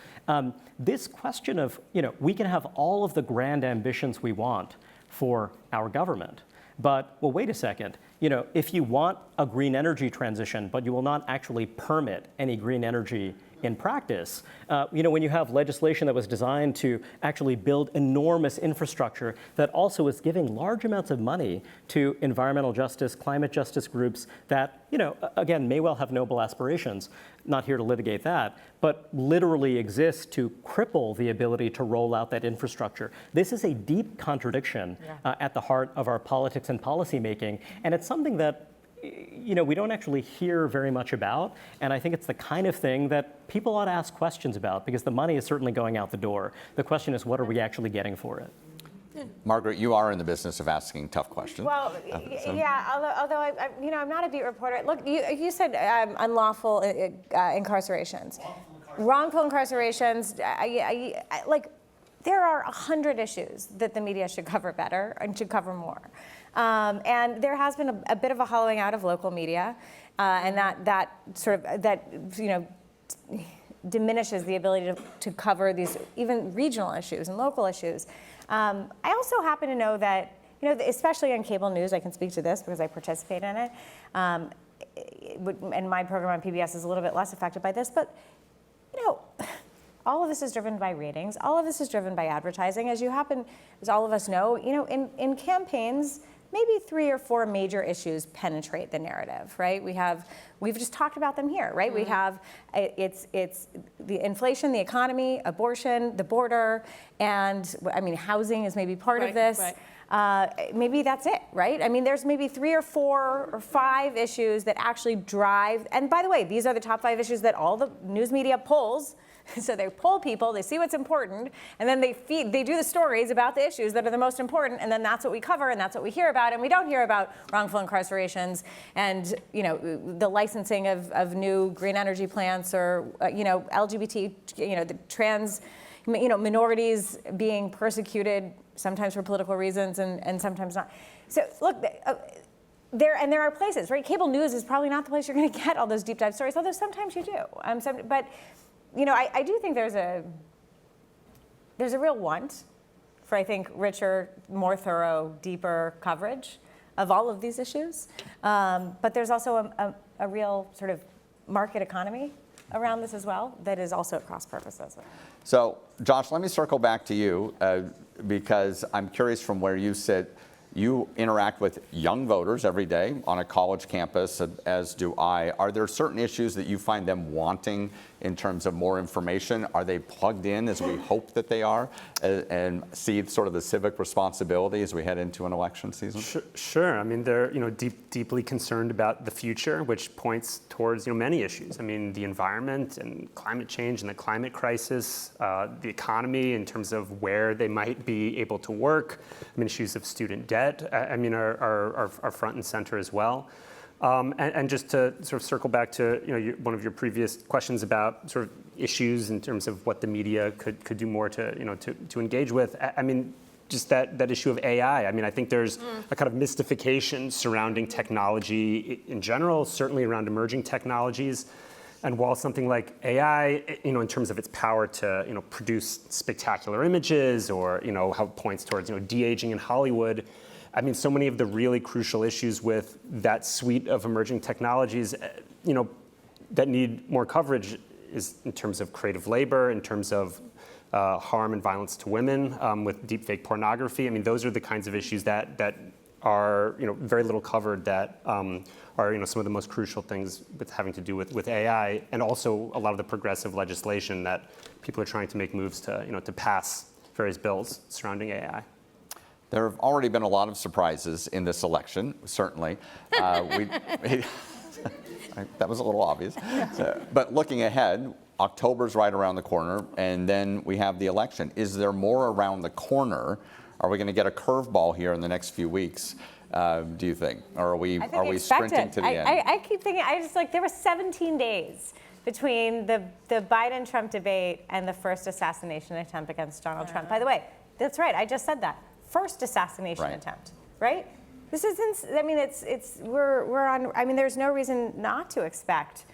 This question of we can have all of the grand ambitions we want for our government, but well, wait a second. If you want a green energy transition, but you will not actually permit any green energy in practice, when you have legislation that was designed to actually build enormous infrastructure that also is giving large amounts of money to environmental justice, climate justice groups that, again, may well have noble aspirations, not here to litigate that, but literally exist to cripple the ability to roll out that infrastructure. This is a deep contradiction at the heart of our politics and policy making, and it's something that we don't actually hear very much about, and I think it's the kind of thing that people ought to ask questions about, because the money is certainly going out the door. The question is, what are we actually getting for it? Margaret, you are in the business of asking tough questions. Well, yeah, although I'm not a beat reporter. Look, you said unlawful incarcerations. Wrongful incarcerations, there are 100 issues that the media should cover better and should cover more. And there has been a bit of a hollowing out of local media, and that diminishes the ability to cover these even regional issues and local issues. I also happen to know that, especially on cable news, I can speak to this because I participate in it, and my program on PBS is a little bit less affected by this, but, all of this is driven by ratings. All of this is driven by advertising. As all of us know, in campaigns, maybe 3 or 4 major issues penetrate the narrative, right? We've just talked about them here, right? Mm-hmm. We have, it's the inflation, the economy, abortion, the border, and housing is maybe part of this. Right. Maybe that's it, right? There's maybe 3 or 4 or 5 issues that actually drive, and by the way, these are the top 5 issues that all the news media polls. So they poll people, they see what's important, and then they do the stories about the issues that are the most important, and then that's what we cover, and that's what we hear about, and we don't hear about wrongful incarcerations and the licensing of new green energy plants, or LGBT, the trans, minorities being persecuted sometimes for political reasons and sometimes not. So look. There are places, right? Cable news is probably not the place you're going to get all those deep dive stories, although sometimes you do. But I do think there's a real want for, I think, richer, more thorough, deeper coverage of all of these issues. But there's also a real sort of market economy around this as well that is also at cross purposes. So, Josh, let me circle back to you because I'm curious from where you sit. You interact with young voters every day on a college campus, as do I. Are there certain issues that you find them wanting in terms of more information? Are they plugged in as we hope that they are, and see sort of the civic responsibility as we head into an election season? Sure. I mean, they're deeply concerned about the future, which points towards many issues. I mean, the environment and climate change and the climate crisis, the economy in terms of where they might be able to work. I mean, issues of student debt, are front and center as well. And just to sort of circle back to one of your previous questions about sort of issues in terms of what the media could do more to engage with. I mean, just that issue of AI. I mean, I think there's a kind of mystification surrounding technology in general, certainly around emerging technologies. And while something like AI, in terms of its power to produce spectacular images, or how it points towards de-aging in Hollywood. I mean, so many of the really crucial issues with that suite of emerging technologies, that need more coverage is in terms of creative labor, in terms of harm and violence to women with deepfake pornography. I mean, those are the kinds of issues that are very little covered, that are some of the most crucial things with having to do with AI, and also a lot of the progressive legislation that people are trying to make moves to pass various bills surrounding AI. There have already been a lot of surprises in this election, certainly. That was a little obvious. But looking ahead, October's right around the corner, and then we have the election. Is there more around the corner? Are we going to get a curveball here in the next few weeks, do you think? Or are we sprinting to the end? I keep thinking, there were 17 days between the Biden-Trump debate and the first assassination attempt against Donald Trump. By the way, that's right, I just said that. First assassination attempt, right? This is, we're on, there's no reason not to expect.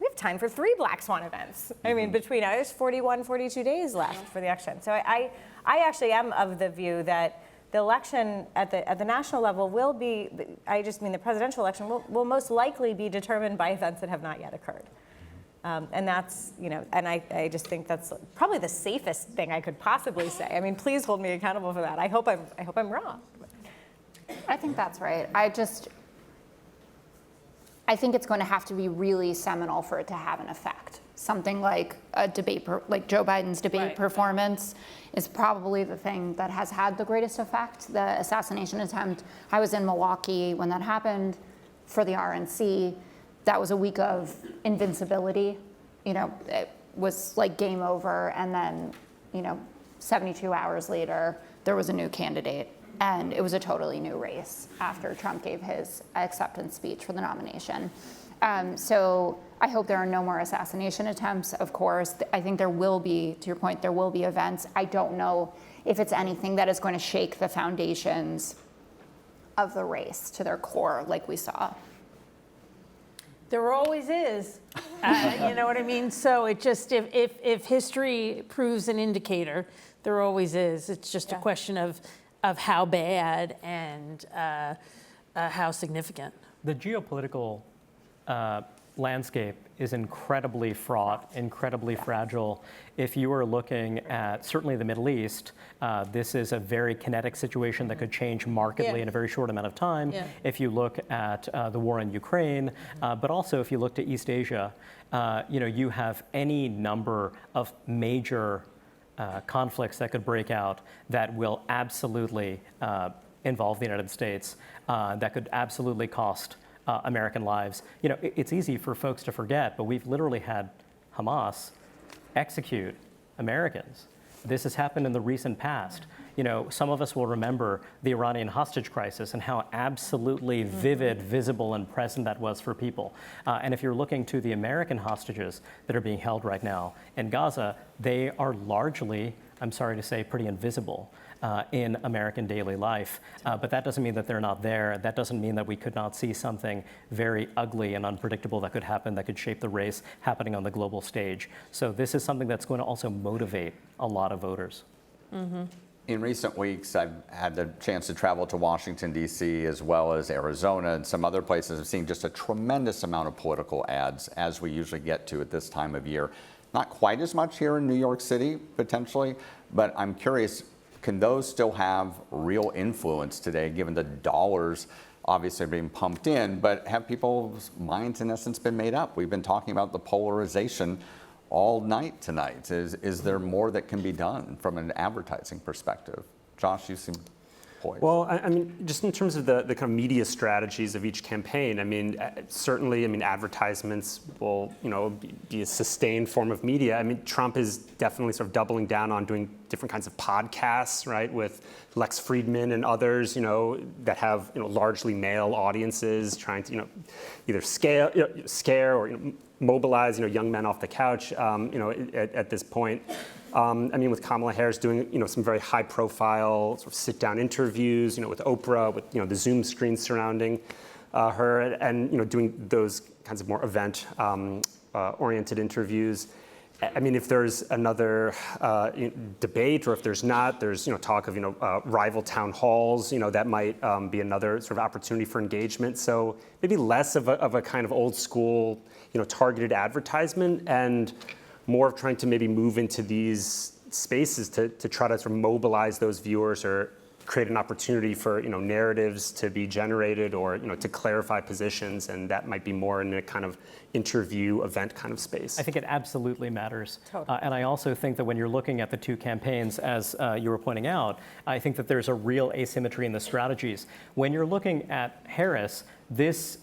We have time for 3 black swan events. I mean, between there's 41, 42 days left for the election. So I actually am of the view that the election at the national level will be, the presidential election will most likely be determined by events that have not yet occurred. And that's, and I just think that's probably the safest thing I could possibly say. I mean, please hold me accountable for that. I hope I'm wrong. I think that's right. I think it's going to have to be really seminal for it to have an effect. Something like a debate, like Joe Biden's debate performance is probably the thing that has had the greatest effect. The assassination attempt, I was in Milwaukee when that happened for the RNC. That was a week of invincibility. It was like game over. And then, 72 hours later, there was a new candidate. And it was a totally new race after Trump gave his acceptance speech for the nomination. So I hope there are no more assassination attempts, of course. I think there will be, to your point, there will be events. I don't know if it's anything that is going to shake the foundations of the race to their core like we saw. There always is. You know what I mean? So it just, if history proves an indicator, there always is. It's just a question of how bad and how significant. The geopolitical landscape is incredibly fraught, incredibly fragile. If you are looking at certainly the Middle East, this is a very kinetic situation that could change markedly in a very short amount of time. If you look at the war in Ukraine, but also if you look to East Asia, you have any number of major conflicts that could break out that will absolutely involve the United States, that could absolutely cost American lives. It's easy for folks to forget, but we've literally had Hamas execute Americans. This has happened in the recent past. Some of us will remember the Iranian hostage crisis and how absolutely vivid, visible, and present that was for people. And if you're looking to the American hostages that are being held right now in Gaza, they are largely, I'm sorry to say, pretty invisible in American daily life. But that doesn't mean that they're not there. That doesn't mean that we could not see something very ugly and unpredictable that could happen, that could shape the race happening on the global stage. So this is something that's going to also motivate a lot of voters. In recent weeks, I've had the chance to travel to Washington, D.C., as well as Arizona and some other places. I've seen just a tremendous amount of political ads, as we usually get to at this time of year. Not quite as much here in New York City, potentially, but I'm curious, can those still have real influence today, given the dollars obviously being pumped in, but have people's minds in essence been made up? We've been talking about the polarization all night tonight. Is there more that can be done from an advertising perspective? Josh, you seem poised. Well, I mean, just in terms of the kind of media strategies of each campaign, I mean, certainly, I mean, advertisements will, be a sustained form of media. I mean, Trump is definitely sort of doubling down on doing different kinds of podcasts, right, with Lex Friedman and others, that have, largely male audiences, trying to, either scare or mobilize, young men off the couch, at this point. I mean, with Kamala Harris doing, some very high-profile sort of sit-down interviews, with Oprah, with, the Zoom screen surrounding her, and, doing those kinds of more event-oriented interviews. I mean, if there's another debate, or if there's not, there's, talk of, rival town halls, that might be another sort of opportunity for engagement. So maybe less of a kind of old school, targeted advertisement, and more of trying to maybe move into these spaces to try to sort of mobilize those viewers or create an opportunity for narratives to be generated, or to clarify positions, and that might be more in a kind of interview event kind of space. I think it absolutely matters. Totally. And I also think that when you're looking at the two campaigns, as you were pointing out, I think that there's a real asymmetry in the strategies. When you're looking at Harris, this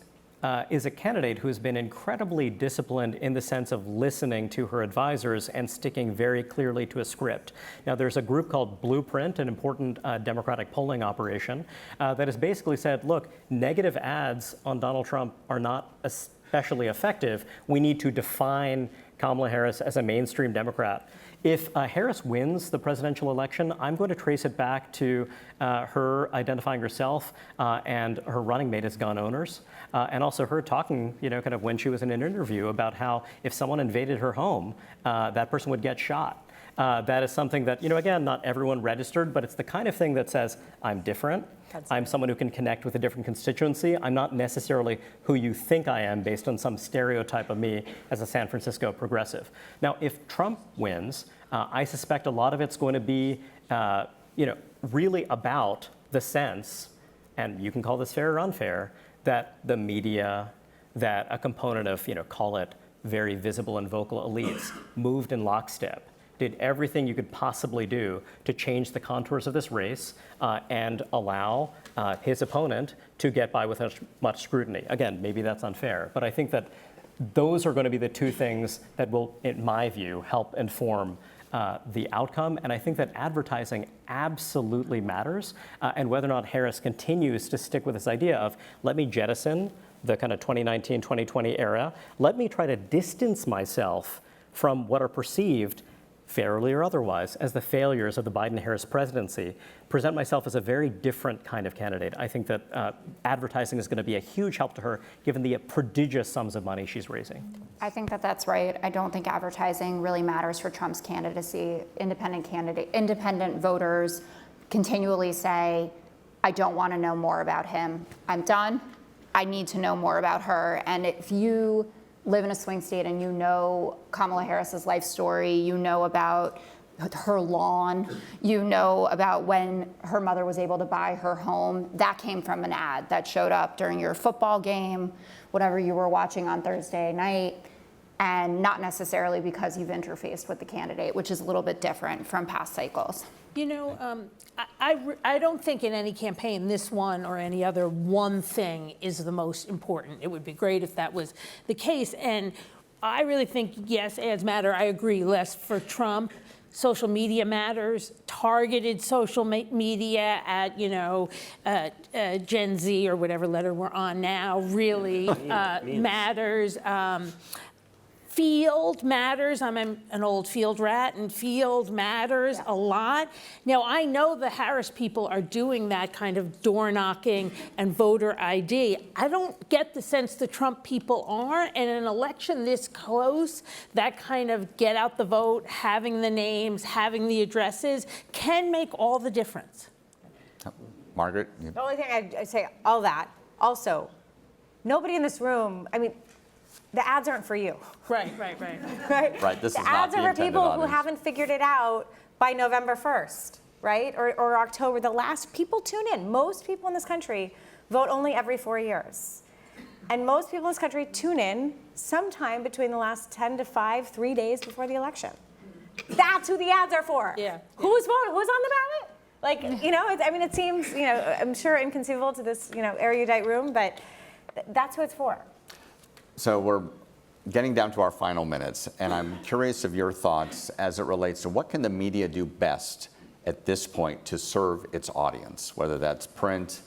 is a candidate who has been incredibly disciplined in the sense of listening to her advisors and sticking very clearly to a script. Now, there's a group called Blueprint, an important Democratic polling operation, that has basically said, look, negative ads on Donald Trump are not especially effective. We need to define Kamala Harris as a mainstream Democrat. If Harris wins the presidential election, I'm going to trace it back to her identifying herself and her running mate as gun owners, and also her talking, kind of when she was in an interview about how if someone invaded her home, that person would get shot. That is something that, again, not everyone registered, but it's the kind of thing that says, I'm different. I'm someone who can connect with a different constituency. I'm not necessarily who you think I am based on some stereotype of me as a San Francisco progressive. Now, if Trump wins, I suspect a lot of it's going to be, really about the sense, and you can call this fair or unfair, that the media, that a component of, call it very visible and vocal elites, moved in lockstep, did everything you could possibly do to change the contours of this race and allow his opponent to get by without much scrutiny. Again, maybe that's unfair, but I think that those are going to be the two things that will, in my view, help inform the outcome. And I think that advertising absolutely matters, and whether or not Harris continues to stick with this idea of, let me jettison the kind of 2019, 2020 era, let me try to distance myself from what are perceived, fairly or otherwise, as the failures of the Biden-Harris presidency, present myself as a very different kind of candidate. I think that advertising is going to be a huge help to her, given the prodigious sums of money she's raising. I think that that's right. I don't think advertising really matters for Trump's candidacy. Independent voters continually say, I don't want to know more about him. I'm done. I need to know more about her. And if you live in a swing state and you know Kamala Harris's life story, you know about her lawn, you know about when her mother was able to buy her home, that came from an ad that showed up during your football game, whatever you were watching on Thursday night, and not necessarily because you've interfaced with the candidate, which is a little bit different from past cycles. I don't think in any campaign, this one or any other, one thing is the most important. It would be great if that was the case. And I really think, yes, ads matter. I agree, less for Trump. Social media matters. Targeted social media at, Gen Z or whatever letter we're on now really matters. Field matters. I'm an old field rat, and field matters a lot. Now, I know the Harris people are doing that kind of door knocking and voter ID. I don't get the sense the Trump people are. And in an election this close, that kind of get out the vote, having the names, having the addresses, can make all the difference. Margaret? The only thing I'd say, all that. Also, nobody in this room, the ads aren't for you. Right. Right, this The is not ads the are for intended people who audience. haven't figured it out by November 1st. right? Or October, the last, people tune in. Most people in this country vote only every 4 years. And most people in this country tune in sometime between the last 10 to 3 days before the election. That's who the ads are for. Yeah. Who's voting? Who's on the ballot? Like, you know, it seems, you know, I'm sure inconceivable to this, you know, erudite room, but that's who it's for. So we're getting down to our final minutes, and I'm curious of your thoughts as it relates to what can the media do best at this point to serve its audience, whether that's print,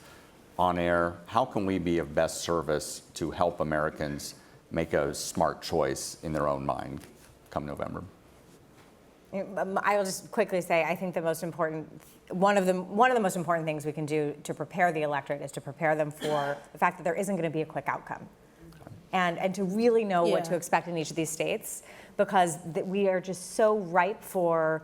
on air. How can we be of best service to help Americans make a smart choice in their own mind come November? I will just quickly say, I think the most important, one of the most important things we can do to prepare the electorate is to prepare them for the fact that there isn't going to be a quick outcome. And to really know what to expect in each of these states, because we are just so ripe for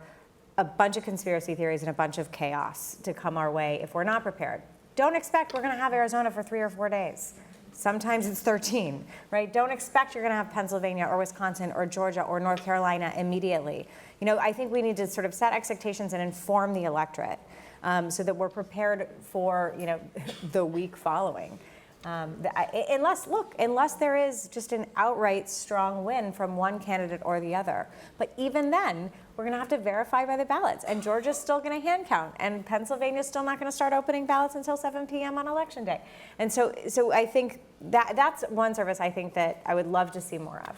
a bunch of conspiracy theories and a bunch of chaos to come our way if we're not prepared. Don't expect we're going to have Arizona for 3 or 4 days. Sometimes it's 13, right? Don't expect you're going to have Pennsylvania or Wisconsin or Georgia or North Carolina immediately. You know, I think we need to sort of set expectations and inform the electorate so that we're prepared for, you know, the week following. Unless there is just an outright strong win from one candidate or the other. But even then, we're going to have to verify by the ballots. And Georgia's still going to hand count. And Pennsylvania's still not going to start opening ballots until 7 p.m. on Election Day. And so I think that's one service I think that I would love to see more of.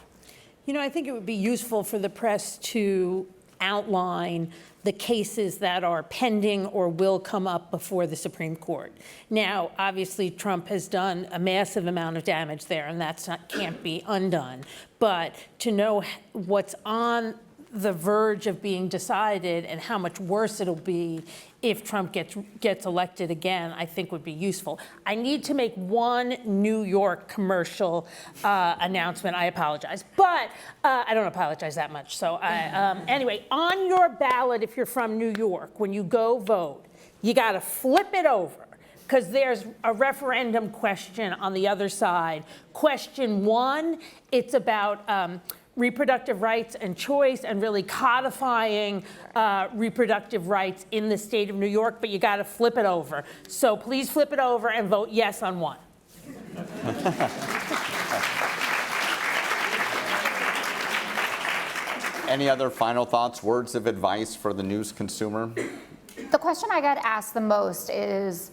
You know, I think it would be useful for the press to outline the cases that are pending or will come up before the Supreme Court. Now, obviously, Trump has done a massive amount of damage there, and that can't be undone. But to know what's on the verge of being decided and how much worse it'll be if Trump gets elected again, I think would be useful. I need to make one New York commercial announcement. I apologize, but I don't apologize that much. So anyway, on your ballot, if you're from New York, when you go vote, you got to flip it over, because there's a referendum question on the other side. Question 1, it's about reproductive rights and choice and really codifying reproductive rights in the state of New York, but you got to flip it over. So please flip it over and vote yes on 1. Any other final thoughts, words of advice for the news consumer? The question I get asked the most is,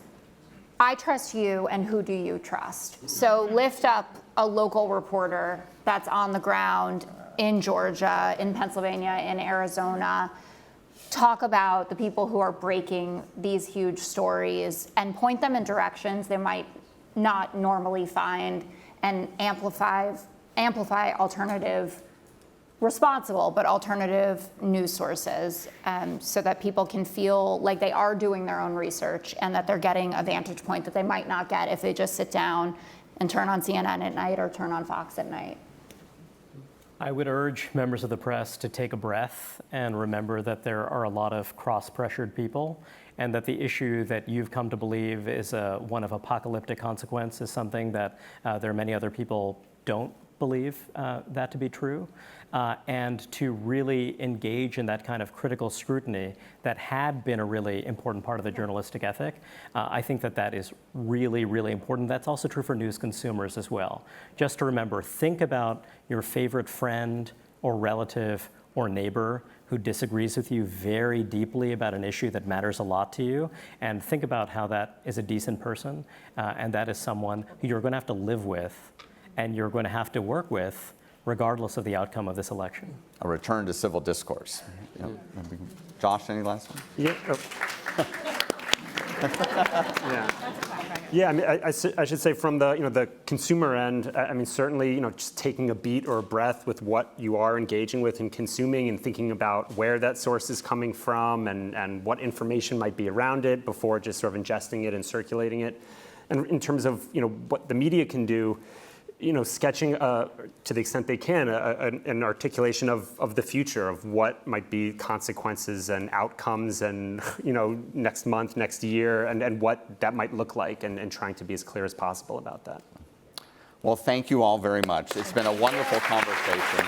I trust you, and who do you trust? So lift up a local reporter that's on the ground in Georgia, in Pennsylvania, in Arizona. Talk about the people who are breaking these huge stories and point them in directions they might not normally find, and amplify alternative, responsible but alternative news sources, so that people can feel like they are doing their own research and that they're getting a vantage point that they might not get if they just sit down and turn on CNN at night or turn on Fox at night. I would urge members of the press to take a breath and remember that there are a lot of cross-pressured people, and that the issue that you've come to believe is one of apocalyptic consequence is something that there are many other people don't believe that to be true, and to really engage in that kind of critical scrutiny that had been a really important part of the journalistic ethic. I think that is really, really important. That's also true for news consumers as well. Just to remember, think about your favorite friend or relative or neighbor who disagrees with you very deeply about an issue that matters a lot to you, and think about how that is a decent person, and that is someone who you're going to have to live with and you're going to have to work with regardless of the outcome of this election. A return to civil discourse. Yep. Josh, any last one? Yeah. Yeah, I mean, I should say from the the consumer end, I mean, certainly just taking a beat or a breath with what you are engaging with and consuming, and thinking about where that source is coming from and what information might be around it before just sort of ingesting it and circulating it. And in terms of what the media can do, sketching to the extent they can an articulation of the future, of what might be consequences and outcomes, and next month, next year, and what that might look like, and trying to be as clear as possible about that. Well, thank you all very much. It's been a wonderful conversation.